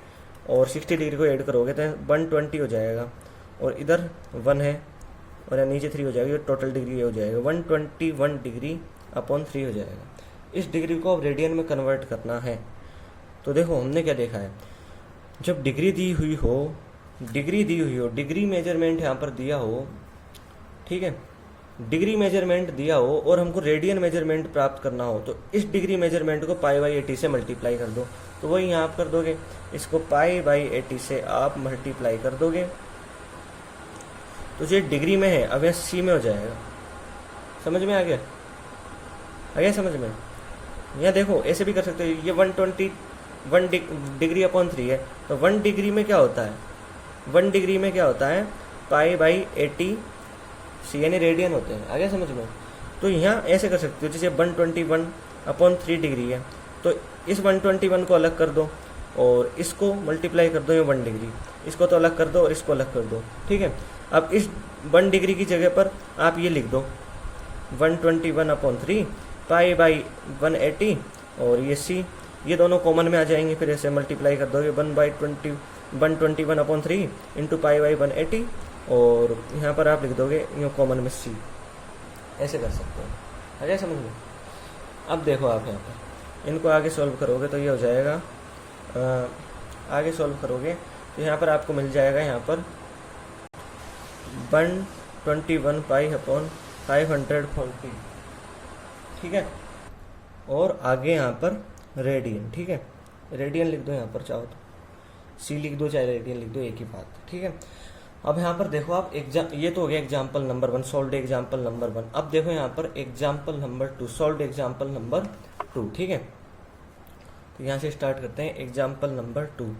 और 60 डिग्री को ऐड करोगे तो 120 हो जाएगा, और इधर 1 है और यहाँ नीचे 3 हो जाएगी, और टोटल डिग्री हो जाएगा 121 डिग्री अपॉन 3 हो जाएगा। इस डिग्री को अब रेडियन में कन्वर्ट करना है। तो देखो हमने क्या देखा है, जब डिग्री दी हुई हो, डिग्री मेजरमेंट यहाँ पर दिया हो, ठीक है, डिग्री मेजरमेंट दिया हो और हमको रेडियन मेजरमेंट प्राप्त करना हो, तो इस डिग्री मेजरमेंट को π/80 से मल्टीप्लाई कर दो। तो वही यहाँ आप कर दोगे, इसको π/80 से आप मल्टीप्लाई कर दोगे, तो ये डिग्री में है, अब यहाँ सी में हो जाएगा। समझ में आ गया समझ में। यहाँ देखो ऐसे भी कर सकते हो, ये 121 डिग्री अपॉन 3 है, तो 1 डिग्री में क्या होता है, 1 डिग्री में क्या होता है, π/80 सी, यानी रेडियन होते हैं। आ गया समझ में। तो यहाँ ऐसे कर सकते हो, जैसे 121 अपॉन 3 डिग्री है, तो इस 121 को अलग कर दो और इसको मल्टीप्लाई कर दो, ये 1 डिग्री, इसको तो अलग कर दो और इसको अलग कर दो, ठीक है। अब इस 1 डिग्री की जगह पर आप ये लिख दो 121 अपॉन 3 π/180, और ये सी, ये दोनों कॉमन में आ जाएंगे, फिर ऐसे मल्टीप्लाई कर दोगे 121 अपॉन 3 इंटू π/180, और यहाँ पर आप लिख दोगे यूँ कॉमन में सी। ऐसे कर सकते हो, आ जाए समझ में। अब देखो आप यहाँ पर इनको आगे सॉल्व करोगे तो ये हो जाएगा, आगे सॉल्व करोगे तो यहाँ पर आपको मिल जाएगा, यहाँ पर 121 π/540, ठीक है। और आगे यहाँ पर रेडियन, ठीक है, रेडियन लिख दो यहाँ पर, चाहो तो सी लिख दो चाहे रेडियन लिख दो, एक ही बात, ठीक है। अब यहाँ पर देखो आप ये तो हो गया example number 1, solve example number 1। अब देखो यहाँ पर example number 2, solve example number 2, ठीक है। तो यहाँ से स्टार्ट करते हैं एग्जाम्पल नंबर 2।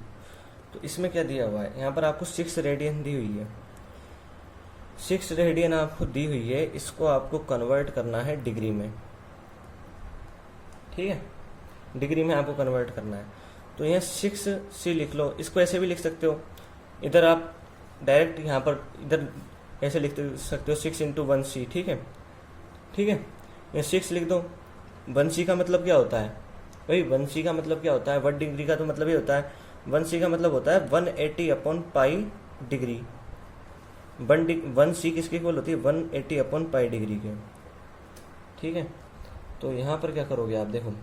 तो इसमें क्या दिया हुआ है, यहाँ पर आपको 6 रेडियन दी हुई है, 6 रेडियन आपको दी हुई है, इसको आपको कन्वर्ट करना है डिग्री में, ठीक है, डिग्री में आपको कन्वर्ट करना है। तो यहाँ 6c लिख लो, इसको ऐसे भी लिख सकते हो, इधर आप डायरेक्ट यहाँ पर इधर ऐसे लिख सकते हो 6 × 1c, ठीक है, ठीक है। ये 6 लिख दो, 1c का मतलब क्या होता है, भाई 1c का मतलब क्या होता है, 1 डिग्री का तो मतलब ये होता है, 1c का मतलब होता है 180 अपॉन पाई डिग्री। 1c किसके इक्वल होती है, 180 अपॉन पाई डिग्री के। ठीक है, तो यहाँ पर क्या करोगे आप, देखो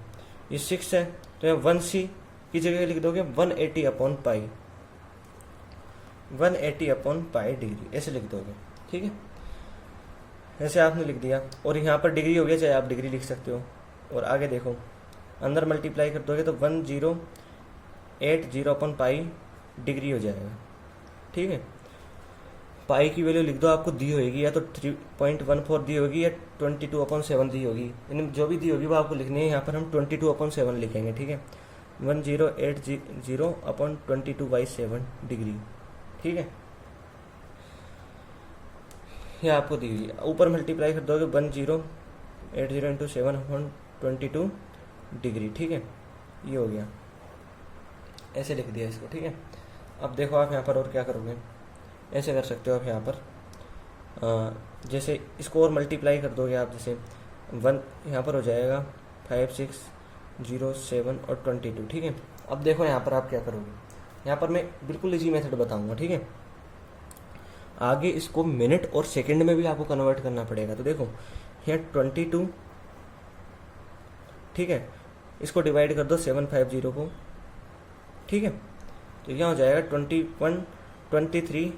ये 6 है तो यहाँ 1c की जगह लिख दोगे 180 upon pi, 180 upon pi degree ऐसे लिख दोगे। ठीक है, ऐसे आपने लिख दिया, और यहाँ पर डिग्री हो गया, चाहे आप डिग्री लिख सकते हो। और आगे देखो, अंदर मल्टीप्लाई कर दोगे तो 1080 अपॉन पाई डिग्री हो जाएगा। ठीक है, पाई की वैल्यू लिख दो, आपको दी होगी या तो 3.14 दी होगी या 22/7 दी होगी, यानी जो भी दी होगी वो आपको लिखनी है। यहाँ पर हम 22/7 लिखेंगे। ठीक है, 1080 अपॉन 22/7 डिग्री। ठीक है, ये आपको दी हुई है, ऊपर मल्टीप्लाई कर दोगे 1080 इंटू 7 अपॉन 22 डिग्री। ठीक है, ये हो गया, ऐसे लिख दिया इसको। ठीक है, अब देखो आप यहाँ पर और क्या करोगे, ऐसे कर सकते हो आप यहाँ पर, जैसे इसको और मल्टीप्लाई कर दोगे आप, जैसे 1 यहाँ पर हो जाएगा 5 6 0 7 और 22। ठीक है, अब देखो यहाँ पर आप क्या करोगे, यहाँ पर मैं बिल्कुल इजी मेथड बताऊंगा। ठीक है, आगे इसको मिनट और सेकंड में भी आपको कन्वर्ट करना पड़ेगा। तो देखो यहाँ 22, ठीक है, इसको डिवाइड कर दो 750 को। ठीक है, तो यहाँ हो जाएगा 21 23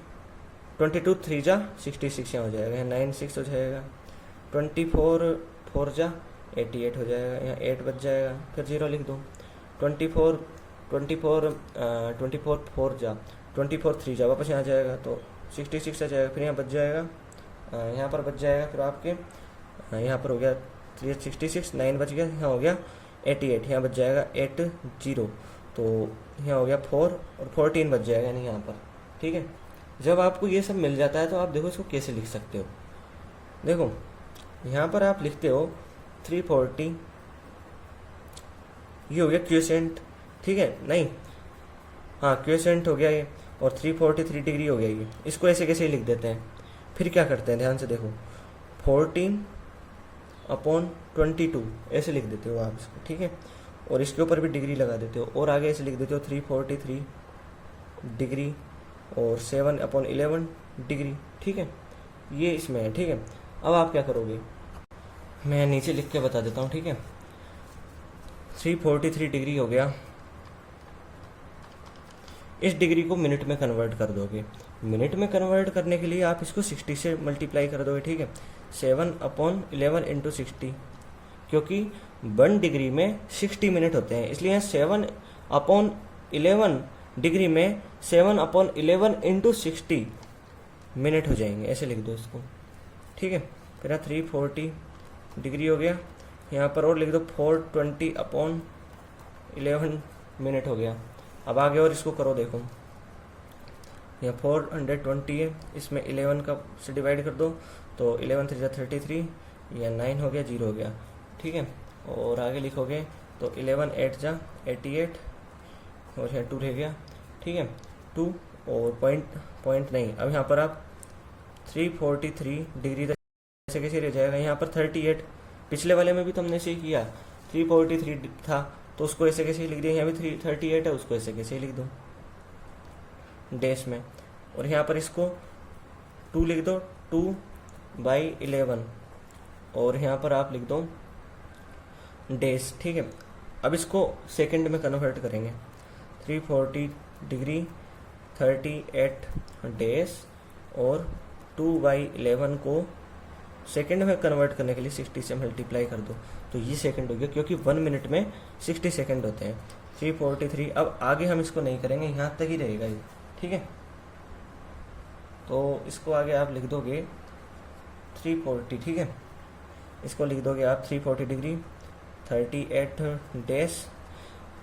22 3 जा 66, यहाँ हो जाएगा, यहाँ 9 6 हो जाएगा, 24 4 जा 88 हो जाएगा, यहाँ 8 बच जाएगा, फिर 0 लिख दो। 24 4 जा 24 3 जा वापस यहाँ आ जाएगा, तो 66 आ जाएगा, फिर यहाँ बच जाएगा, यहाँ पर बच जाएगा फिर आपके, यहाँ पर हो गया 366, 9 बच गया, यहाँ हो गया 88, यहाँ बच जाएगा 80, तो यहाँ हो गया 4 और 14 बच जाएगा यानी यहाँ पर। ठीक है, जब आपको ये सब मिल जाता है तो आप देखो इसको कैसे लिख सकते हो। देखो यहाँ पर आप लिखते हो 340, ये हो गया क्यूसेंट। ठीक है, नहीं हाँ क्यूसेंट हो गया ये, और 343 डिग्री हो गया ये, इसको ऐसे कैसे ही लिख देते हैं। फिर क्या करते हैं, ध्यान से देखो, 14/22 ऐसे लिख देते हो आप इसको। ठीक है, और इसके ऊपर भी डिग्री लगा देते हो, और आगे ऐसे लिख देते हो 343 डिग्री और 7/11 डिग्री। ठीक है, ये इसमें है। ठीक है, अब आप क्या करोगे, मैं नीचे लिख के बता देता हूँ। ठीक है, 343 डिग्री हो गया, इस डिग्री को मिनट में कन्वर्ट कर दोगे। मिनट में कन्वर्ट करने के लिए आप इसको 60 से मल्टीप्लाई कर दोगे। ठीक है, 7/11 इंटू 60, क्योंकि 1 डिग्री में 60 मिनट होते हैं, इसलिए 7/11 डिग्री में 7/11 इंटू 60 मिनट हो जाएंगे, ऐसे लिख दो इसको। ठीक है, फिर 340 डिग्री हो गया, यहाँ पर और लिख दो 420/11 मिनट हो गया। अब आगे और इसको करो, देखो यहाँ 420 है, इसमें 11 का से डिवाइड कर दो, तो 11 3 33, या 9 हो गया, 0 हो गया। ठीक है, और आगे लिखोगे तो 11 8 जा 88, और यहाँ 2 रह गया। ठीक है, 2 और पॉइंट नहीं, अब यहाँ पर आप 343 डिग्री तक ऐसे कैसे रह जाएगा, यहाँ पर 38, पिछले वाले में भी तो हमने ऐसे ही किया, 343 था तो उसको ऐसे कैसे लिख दिया, यहाँ भी 338 है, उसको ऐसे कैसे लिख दो डैश में, और यहाँ पर इसको 2 लिख दो, 2/11, और यहाँ पर आप लिख दो डैश। ठीक है, अब इसको सेकंड में कन्वर्ट करेंगे, 340 डिग्री 38 डैश और 2/11 को सेकंड में कन्वर्ट करने के लिए 60 से मल्टीप्लाई कर दो, तो ये सेकंड हो गया, क्योंकि 1 मिनट में 60 सेकंड होते हैं। 343, अब आगे हम इसको नहीं करेंगे, यहाँ तक ही रहेगा ये। ठीक है, तो इसको आगे आप लिख दोगे 340। ठीक है, इसको लिख दोगे आप 340 डिग्री 38 डैश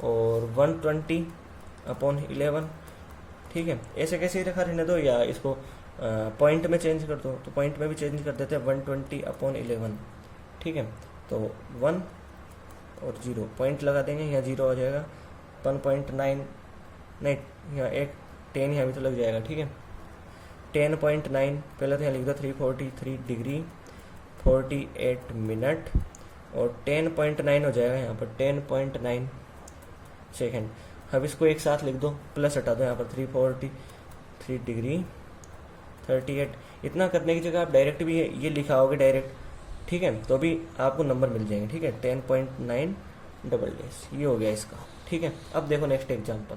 और 120/11। ठीक है, ऐसे कैसे ही रखा रहने दो, या इसको पॉइंट में चेंज कर दो, तो पॉइंट में भी चेंज कर देते हैं 120/11। ठीक है, तो 1 और 0 पॉइंट लगा देंगे, यहाँ 0 आ जाएगा, 1.9 नहीं, यहाँ एक 10 यहाँ भी तो लग जाएगा। ठीक है, 10.9, पहले तो यहाँ लिख दो 343 डिग्री 48 मिनट और 10.9 हो जाएगा यहाँ पर 10.9 सेकेंड। अब इसको एक साथ लिख दो, प्लस हटा दो यहाँ पर 343 डिग्री 38। इतना करने की जगह आप डायरेक्ट भी ये लिखाओगे डायरेक्ट, ठीक है, तो अभी आपको नंबर मिल जाएंगे, ठीक है। 10.9 डबल डैश, ये हो गया इसका, ठीक है। अब देखो नेक्स्ट एग्जाम्पल,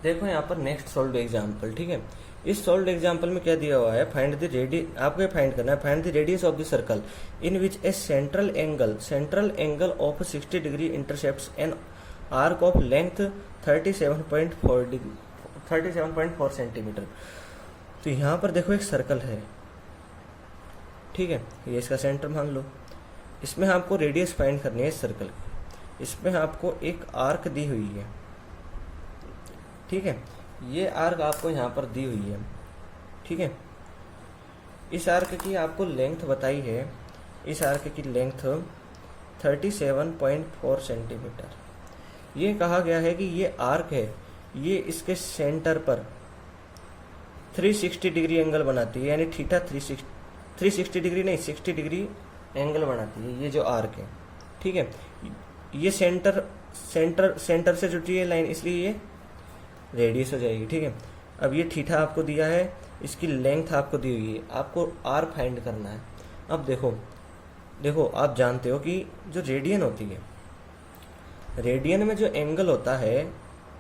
देखो यहाँ पर नेक्स्ट सॉल्व एग्जाम्पल, ठीक है। इस सॉल्व एग्जाम्पल में क्या दिया हुआ है, फाइंड द रेडियस, आपको फाइंड करना है, find the radius of the circle in which A central angle of 60 degree intercepts an arc of length 37.4 centimetre. तो यहाँ पर देखो एक सर्कल है, ठीक है, ये इसका सेंटर मान लो। इसमें आपको रेडियस फाइंड करनी है इस सर्कल की। इसमें आपको एक आर्क दी हुई है, ठीक है, ये आर्क आपको यहाँ पर दी हुई है, ठीक है। इस आर्क की आपको लेंथ बताई है, इस आर्क की लेंथ 37.4 सेंटीमीटर। ये कहा गया है कि ये आर्क है, ये इसके सेंटर पर 360 डिग्री एंगल बनाती है, यानी थीटा 360 डिग्री नहीं 60 डिग्री एंगल बनाती है ये जो आर्क है, ठीक है। ये सेंटर से जुटी है लाइन, इसलिए ये रेडियस हो जाएगी, ठीक है। अब ये थीटा आपको दिया है, इसकी लेंथ आपको दी हुई है, आपको आर फाइंड करना है। अब देखो आप जानते हो कि जो रेडियन होती है, रेडियन में जो एंगल होता है,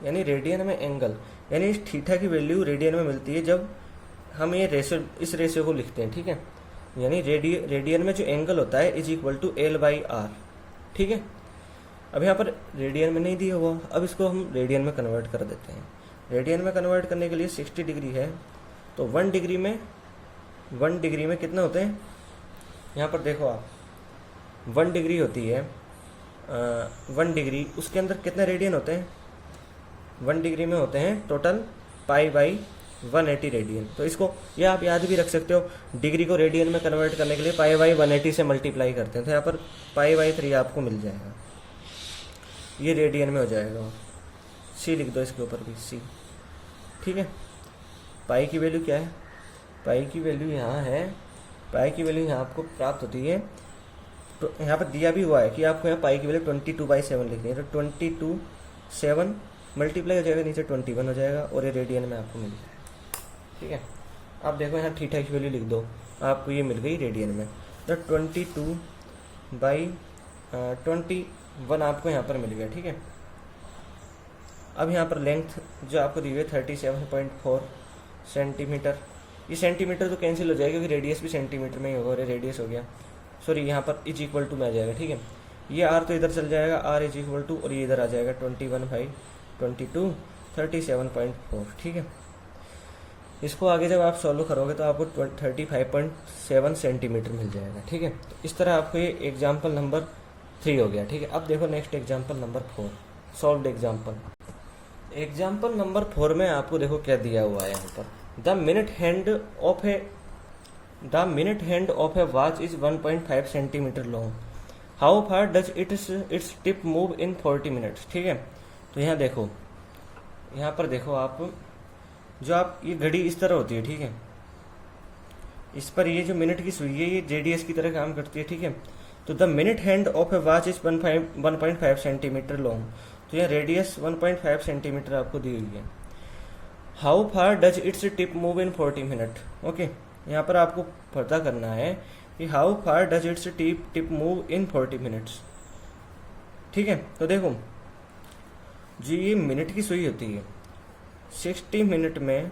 यानी रेडियन में एंगल, यानी इस थीटा की वैल्यू रेडियन में मिलती है जब हम ये रेशियो, इस रेशियो को लिखते हैं, ठीक है। यानी रेडियन में जो एंगल होता है इज इक्वल टू L/R, ठीक है। अब यहाँ पर रेडियन में नहीं दिया हुआ, अब इसको हम रेडियन में कन्वर्ट कर देते हैं। रेडियन में कन्वर्ट करने के लिए 60 डिग्री है, तो 1 डिग्री में कितना होते हैं, यहाँ पर देखो आप 1 डिग्री होती है, 1 डिग्री, उसके अंदर कितने रेडियन होते हैं, 1 डिग्री में होते हैं टोटल π/180 रेडियन। तो इसको ये आप याद भी रख सकते हो, डिग्री को रेडियन में कन्वर्ट करने के लिए π/180 से मल्टीप्लाई करते हैं, तो यहाँ पर π/3 आपको मिल जाएगा, ये रेडियन में हो जाएगा। सी लिख दो इसके ऊपर भी, सी, ठीक है। पाई की वैल्यू क्या है, पाई की वैल्यू यहाँ है, पाई की वैल्यू यहाँ आपको प्राप्त होती है, तो यहाँ पर दिया भी हुआ है कि आपको यहाँ पाई की वैल्यू 22/7 लिखनी है, तो 22/7 मल्टीप्लाई हो जाएगा, नीचे 21 हो जाएगा, और ये रेडियन में आपको मिल जाएगा, ठीक है। अब देखो यहाँ थीटा की वैल्यू लिख दो, आपको ये मिल गई रेडियन में, तो 22/21 आपको यहाँ पर मिल गया, ठीक है। अब यहाँ पर लेंथ जो आपको दी हुई है 37.4 सेंटीमीटर, ये सेंटीमीटर तो कैंसिल हो जाएगा क्योंकि रेडियस भी सेंटीमीटर में ही होगा, और रेडियस हो गया, सॉरी यहाँ पर इज इक्वल टू में आ जाएगा, ठीक है। ये आर तो इधर चल जाएगा, आर इज इक्वल टू, और ये इधर आ जाएगा 21/22 37.4, ठीक है। इसको आगे जब आप सॉल्व करोगे तो आपको 35.7 सेंटीमीटर मिल जाएगा, ठीक है। तो इस तरह आपको ये एग्जाम्पल नंबर 3 हो गया, ठीक है। अब देखो next example number 4, solved example. Example number 4 में आपको देखो क्या दिया हुआ है यहाँ पर, the minute hand of A watch is 1.5 centimetre long, how far does its tip move in 40 minutes, ठीक है। तो यहाँ देखो, यहाँ पर देखो आप, जो आप ये घड़ी इस तरह होती है, ठीक है, इस पर ये जो मिनट की सुई है ये रेडियस की तरह काम करती है, ठीक है। तो the minute hand of A watch is 1.5 centimetre long, तो यहाँ रेडियस 1.5 सेंटीमीटर आपको दी हुई है। How far does its tip move in 40 minute, okay. यहाँ पर आपको पता करना है कि how far does its tip move in 40 minutes, ठीक है। तो देखो जी ये मिनट की सुई होती है, 60 मिनट में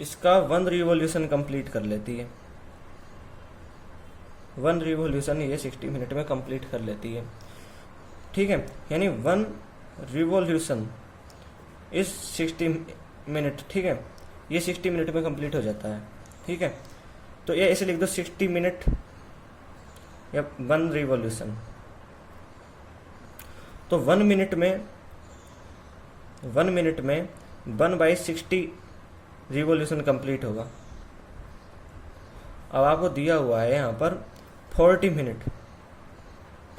इसका 1 रिवॉल्यूशन कंप्लीट कर लेती है, 1 रिवॉल्यूशन ये 60 मिनट में कंप्लीट कर लेती है, ठीक है। यानी 1 रिवॉल्यूशन इस 60 मिनट, ठीक है, ये 60 मिनट में कंप्लीट हो जाता है, ठीक है। तो ये ऐसे लिख दो 60 मिनट या 1 रिवॉल्यूशन। तो 1 मिनट में 1/60 रिवॉल्यूशन कंप्लीट होगा। अब आपको दिया हुआ है यहाँ पर 40 मिनट,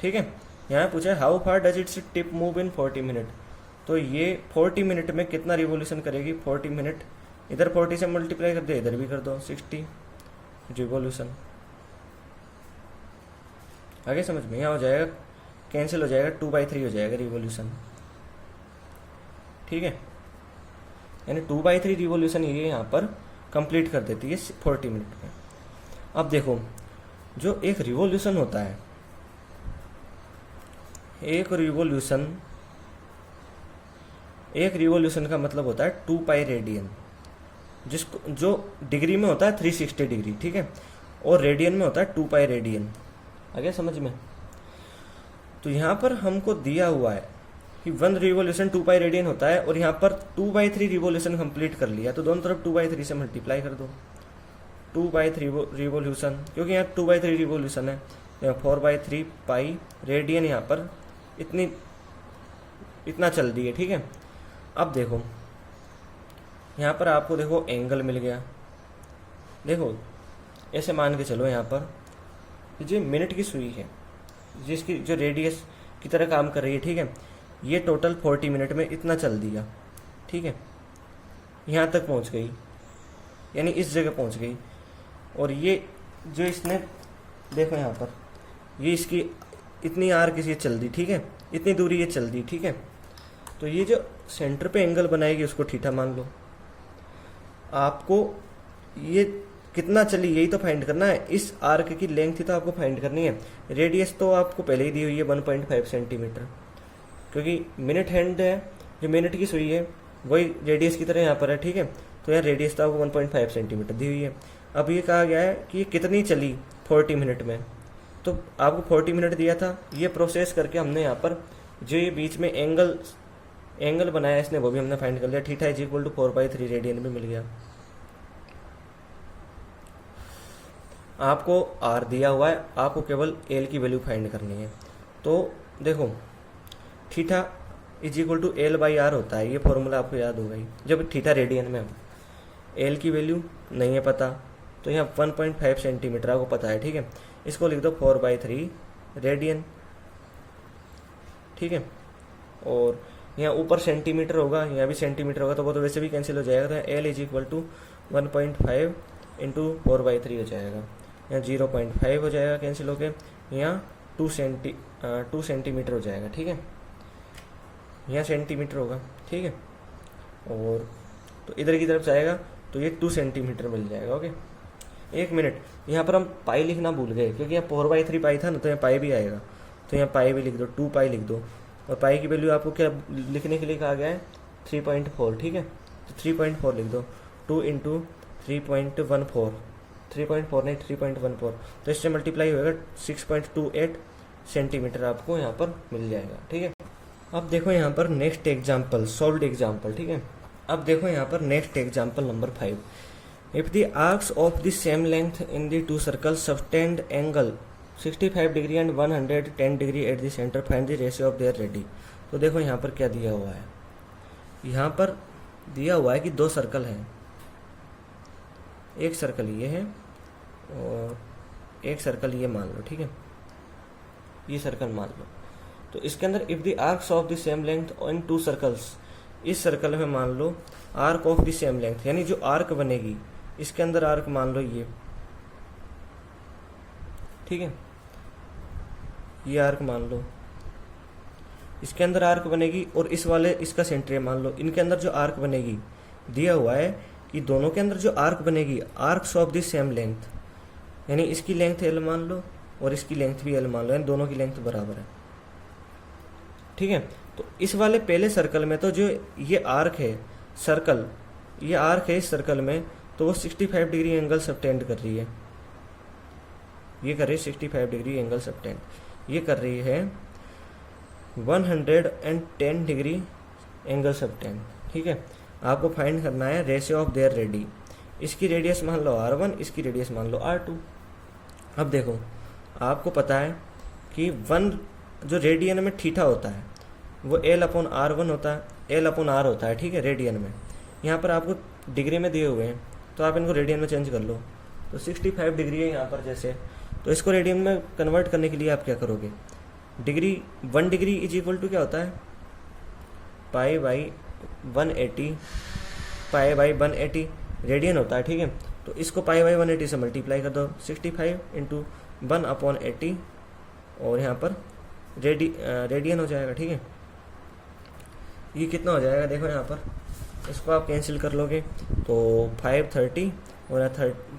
ठीक है। यहाँ पूछा है how far does its tip move in 40 minute, तो ये 40 मिनट में कितना रिवॉल्यूशन करेगी, 40 मिनट, इधर 40 से मल्टीप्लाई कर दो, इधर भी कर दो 60 रिवॉल्यूशन, आगे समझ में, यहाँ हो जाएगा कैंसिल हो जाएगा, 2/3 हो जाएगा रिवोल्यूशन, ठीक है। यानी 2/3 रिवोल्यूशन ये यहाँ पर कंप्लीट कर देती है 40 मिनट में। अब देखो जो एक रिवोल्यूशन होता है, एक रिवोल्यूशन का मतलब होता है 2 पाई रेडियन, जिसको जो डिग्री में होता है 360 डिग्री, ठीक है, और रेडियन में होता है 2 पाई रेडियन। आगे समझ में। तो यहाँ पर हमको दिया हुआ है कि 1 रिवोल्यूशन 2 पाई रेडियन होता है, और यहाँ पर 2/3 रिवोल्यूशन कंप्लीट कर लिया, तो दोनों तरफ 2/3 से मल्टीप्लाई कर दो, 2/3 रिवोल्यूशन, क्योंकि यहाँ 2/3 रिवोल्यूशन है, यहाँ 4/3 पाई रेडियन यहाँ पर इतना चल रही है, ठीक है। अब देखो यहाँ पर आपको देखो एंगल मिल गया, देखो ऐसे मान के चलो यहाँ पर जो मिनट की सुई है, जिसकी जो रेडियस की तरह काम कर रही है, ठीक है, ये टोटल 40 मिनट में इतना चल दिया, ठीक है, यहाँ तक पहुँच गई, यानी इस जगह पहुँच गई। और ये जो इसने देखो यहाँ पर ये इसकी इतनी आर्क ये चल दी, ठीक है, इतनी दूरी ये चल दी, ठीक है। तो ये जो सेंटर पे एंगल बनाएगी उसको थीटा मान लो। आपको ये कितना चली यही तो फाइंड करना है, इस आर्क की लेंथ ही तो आपको फाइंड करनी है। रेडियस तो आपको पहले ही दी हुई है 1.5 सेंटीमीटर, क्योंकि मिनट हैंड है, जो मिनट की सुई है वही रेडियस की तरह यहाँ पर है, ठीक है। तो यहाँ रेडियस तो आपको 1.5 सेंटीमीटर दी हुई है। अब ये कहा गया है कि ये कितनी चली 40 मिनट में, तो आपको 40 मिनट दिया था। ये प्रोसेस करके हमने यहाँ पर जो ये बीच में एंगल बनाया इसने वो भी हमने फाइंड कर लिया, theta is equal to 4/3 radian भी मिल गया। आपको आर दिया हुआ है, आपको केवल एल की वैल्यू फाइंड करनी है। तो देखो theta is equal to L/R होता है, ये फॉर्मूला आपको याद होगा ही, जब थीटा रेडियन में हो। एल की वैल्यू नहीं है पता, तो यहाँ 1.5 सेंटीमीटर आपको पता है, ठीक है, इसको लिख दो 4/3 रेडियन, ठीक है। और यहाँ ऊपर सेंटीमीटर होगा, यहाँ भी सेंटीमीटर होगा, तो वो तो वैसे भी कैंसिल हो जाएगा। तो L is equal to 1.5 into 4/3 हो जाएगा, यहाँ 0.5 हो जाएगा कैंसिल होके, यहाँ 2 सेंटीमीटर हो जाएगा, ठीक है, यहाँ सेंटीमीटर होगा, ठीक है। और तो इधर की तरफ जाएगा तो ये 2 सेंटीमीटर मिल जाएगा, ओके। 1 मिनट, यहाँ पर हम पाई लिखना भूल गए, क्योंकि यहाँ 4/3 पाई था ना, तो यहाँ पाई भी आएगा, तो यहाँ पाई भी लिख दो, 2 पाई लिख दो। और पाई की वैल्यू आपको क्या लिखने के लिए कहा गया है, 3.4, ठीक है, तो 3.4 लिख दो, 2 इंटू 3.14, 3.4 नहीं 3.14, तो इससे मल्टीप्लाई होगा 6.28 सेंटीमीटर आपको यहाँ पर मिल जाएगा, ठीक है। अब देखो यहाँ पर नेक्स्ट एग्जाम्पल, सॉल्व्ड एग्जाम्पल, ठीक है। अब देखो यहाँ पर next example number 5। If the arcs of the same length in the 2 circles sustained angle 65 degree and 110 degree at the centre, find the ratio of their ready. तो देखो यहाँ पर क्या दिया हुआ है, यहाँ पर दिया हुआ है कि 2 सर्कल हैं, एक सर्कल ये है और एक सर्कल ये मान लो, ठीक है, ये सर्कल मान लो। तो इसके अंदर if the arcs of the same length in 2 circles, इस सर्कल में मान लो arc of the same length, यानी जो आर्क बनेगी इसके अंदर आर्क मान लो ये, ठीक है, ये आर्क मान लो, इसके अंदर आर्क बनेगी, और इस वाले इसका सेंटर मान लो। इनके अंदर जो आर्क बनेगी दिया हुआ है कि दोनों के अंदर जो आर्क बनेगी arcs of the same length, यानी इसकी लेंथ L मान लो और इसकी लेंथ भी L मान लो, यानी दोनों की लेंथ बराबर है, ठीक है। तो इस वाले पहले सर्कल में तो जो ये आर्क है सर्कल, ये आर्क है इस सर्कल में, तो वो 65 डिग्री एंगल सबटेंड कर रही है, ये कर रही है 65 डिग्री एंगल सबटेंड, ये कर रही है 110 डिग्री एंगल सबटेंड, ठीक है। आपको फाइंड करना है रेशियो ऑफ देयर रेडी। इसकी रेडियस मान लो R1, इसकी रेडियस मान लो R2। अब देखो आपको पता है कि 1 जो रेडियन में थीटा होता है वो L/R1 होता है, L/R होता है, ठीक है, रेडियन में। यहाँ पर आपको डिग्री में दिए हुए हैं, तो आप इनको रेडियन में चेंज कर लो। तो 65 डिग्री है यहाँ पर जैसे, तो इसको रेडियन में कन्वर्ट करने के लिए आप क्या करोगे, degree 1 degree is equal to क्या होता है, पाई बाई 180 रेडियन होता है, ठीक है। तो इसको पाई बाई 180 से मल्टीप्लाई कर दो, 65 इंटू 1/80 और यहाँ पर रेडियन हो जाएगा। ठीक है, ये कितना हो जाएगा देखो यहाँ पर, इसको आप कैंसिल कर लोगे तो 530 और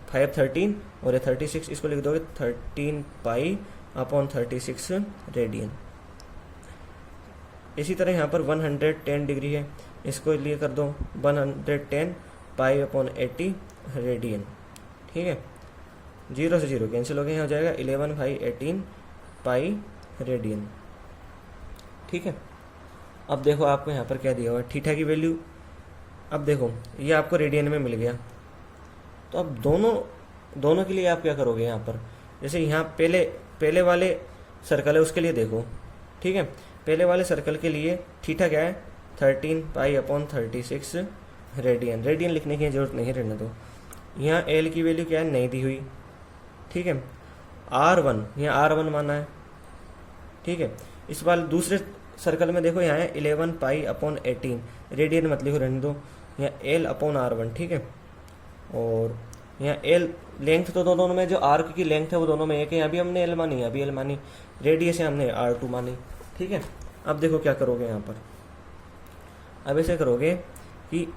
513 और 36, इसको लिख दोगे 13 पाई अपॉन 36 रेडियन। इसी तरह यहाँ पर 110 डिग्री है, इसको लिए कर दो 110 पाई अपॉन 80 रेडियन। ठीक है, 0 से 0 कैंसिल हो गया, यहाँ हो जाएगा 11 बाई 18 पाई रेडियन। ठीक है, अब देखो आपको यहाँ पर क्या दिया हुआ है, थीटा की वैल्यू। अब देखो ये आपको रेडियन में मिल गया, तो अब दोनों के लिए आप क्या करोगे यहाँ पर, जैसे यहाँ पहले वाले सर्कल है उसके लिए देखो। ठीक है, पहले वाले सर्कल के लिए थीटा क्या है 13 पाई अपॉन 36 रेडियन। रेडियन लिखने की जरूरत नहीं, रहने दो। यहाँ एल की वैल्यू क्या है, नहीं दी हुई। ठीक है, R1 यहाँ R1 माना है। ठीक है, इस बार दूसरे सर्कल में देखो यहाँ है 11 पाई अपॉन 18 रेडियन मत लिखो, रहने दो। यहाँ L अपॉन R1। ठीक है, और यहाँ L लेंथ तो दोनों में, जो आर्क की लेंथ है वो दोनों में एक है, यहाँ भी हमने L मानी, यहाँ भी L मानी, रेडियस है हमने R2 मानी। ठीक है, अब देखो क्या करोगे यहाँ पर, अब ऐसे करोगे कि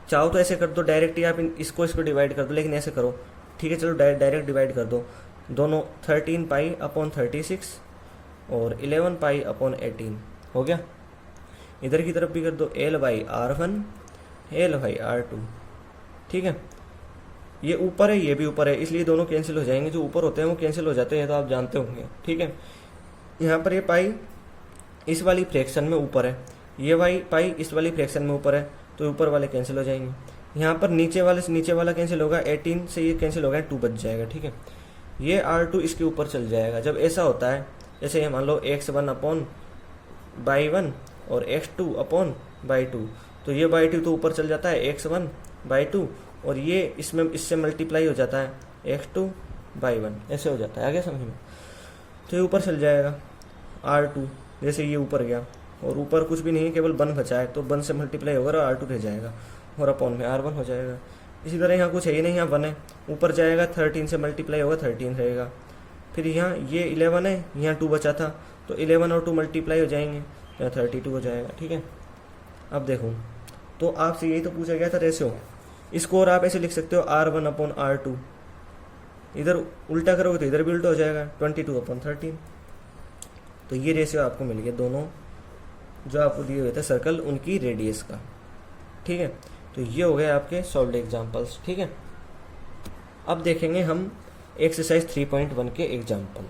चाहो तो ऐसे कर दो डायरेक्ट, या आप इसको डिवाइड कर दो, लेकिन ऐसे करो। ठीक है, चलो डायरेक्ट डिवाइड कर दो दोनों, 13 पाई अपॉन 36 और 11 पाई अपॉन 18 हो गया। इधर की तरफ भी कर दो L by R1 L by R2। ठीक है, ये ऊपर है ये भी ऊपर है, इसलिए दोनों कैंसिल हो जाएंगे, जो ऊपर होते हैं वो कैंसिल हो जाते हैं, तो आप जानते होंगे। ठीक है, यहाँ पर ये पाई इस वाली फ्रैक्शन में ऊपर है, ये पाई इस वाली फ्रैक्शन में ऊपर है, तो ऊपर वाले कैंसिल हो जाएंगे। यहाँ पर नीचे वाले से नीचे वाला कैंसिल होगा, 18 से ये कैंसिल होगा, 2 बच जाएगा। ठीक है, ये R2 इसके ऊपर चल जाएगा। जब ऐसा होता है, जैसे मान लो x1 अपॉन बाई 1 और x2 अपॉन बाई 2, तो ये बाई 2 तो ऊपर चल जाता है x1 बाई 2, और ये इससे मल्टीप्लाई हो जाता है x2 बाई 1, ऐसे हो जाता है। आगे समझ में, तो ये ऊपर चल जाएगा R2, जैसे ये ऊपर गया, और ऊपर कुछ भी नहीं है, केवल 1 बचा है, तो 1 से मल्टीप्लाई होगा और R2 रह जाएगा, और अपॉन में R1 हो जाएगा। इसी तरह यहाँ कुछ है ही नहीं, यहाँ 1 है, ऊपर जाएगा 13 से मल्टीप्लाई होगा 13 रहेगा। फिर यहाँ ये 11 है, यहाँ 2 बचा था, तो 11 और 2 मल्टीप्लाई हो जाएंगे, तो यहाँ 32 हो जाएगा। ठीक है, अब देखो, तो आपसे यही तो पूछा गया था रेशियो, इसको और आप ऐसे लिख सकते हो R1 अपॉन R2, इधर उल्टा करोगे तो इधर भी उल्टा हो जाएगा, 22 अपॉन 13। तो ये रेशियो आपको मिल गया दोनों जो आपको दिए हुए थे सर्कल, उनकी रेडियस का। ठीक है, तो ये हो गए आपके सॉल्व्ड एग्जांपल्स। ठीक है, अब देखेंगे हम एक्सरसाइज 3.1 के एग्जांपल,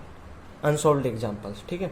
अनसॉल्व्ड एग्जांपल्स। ठीक है।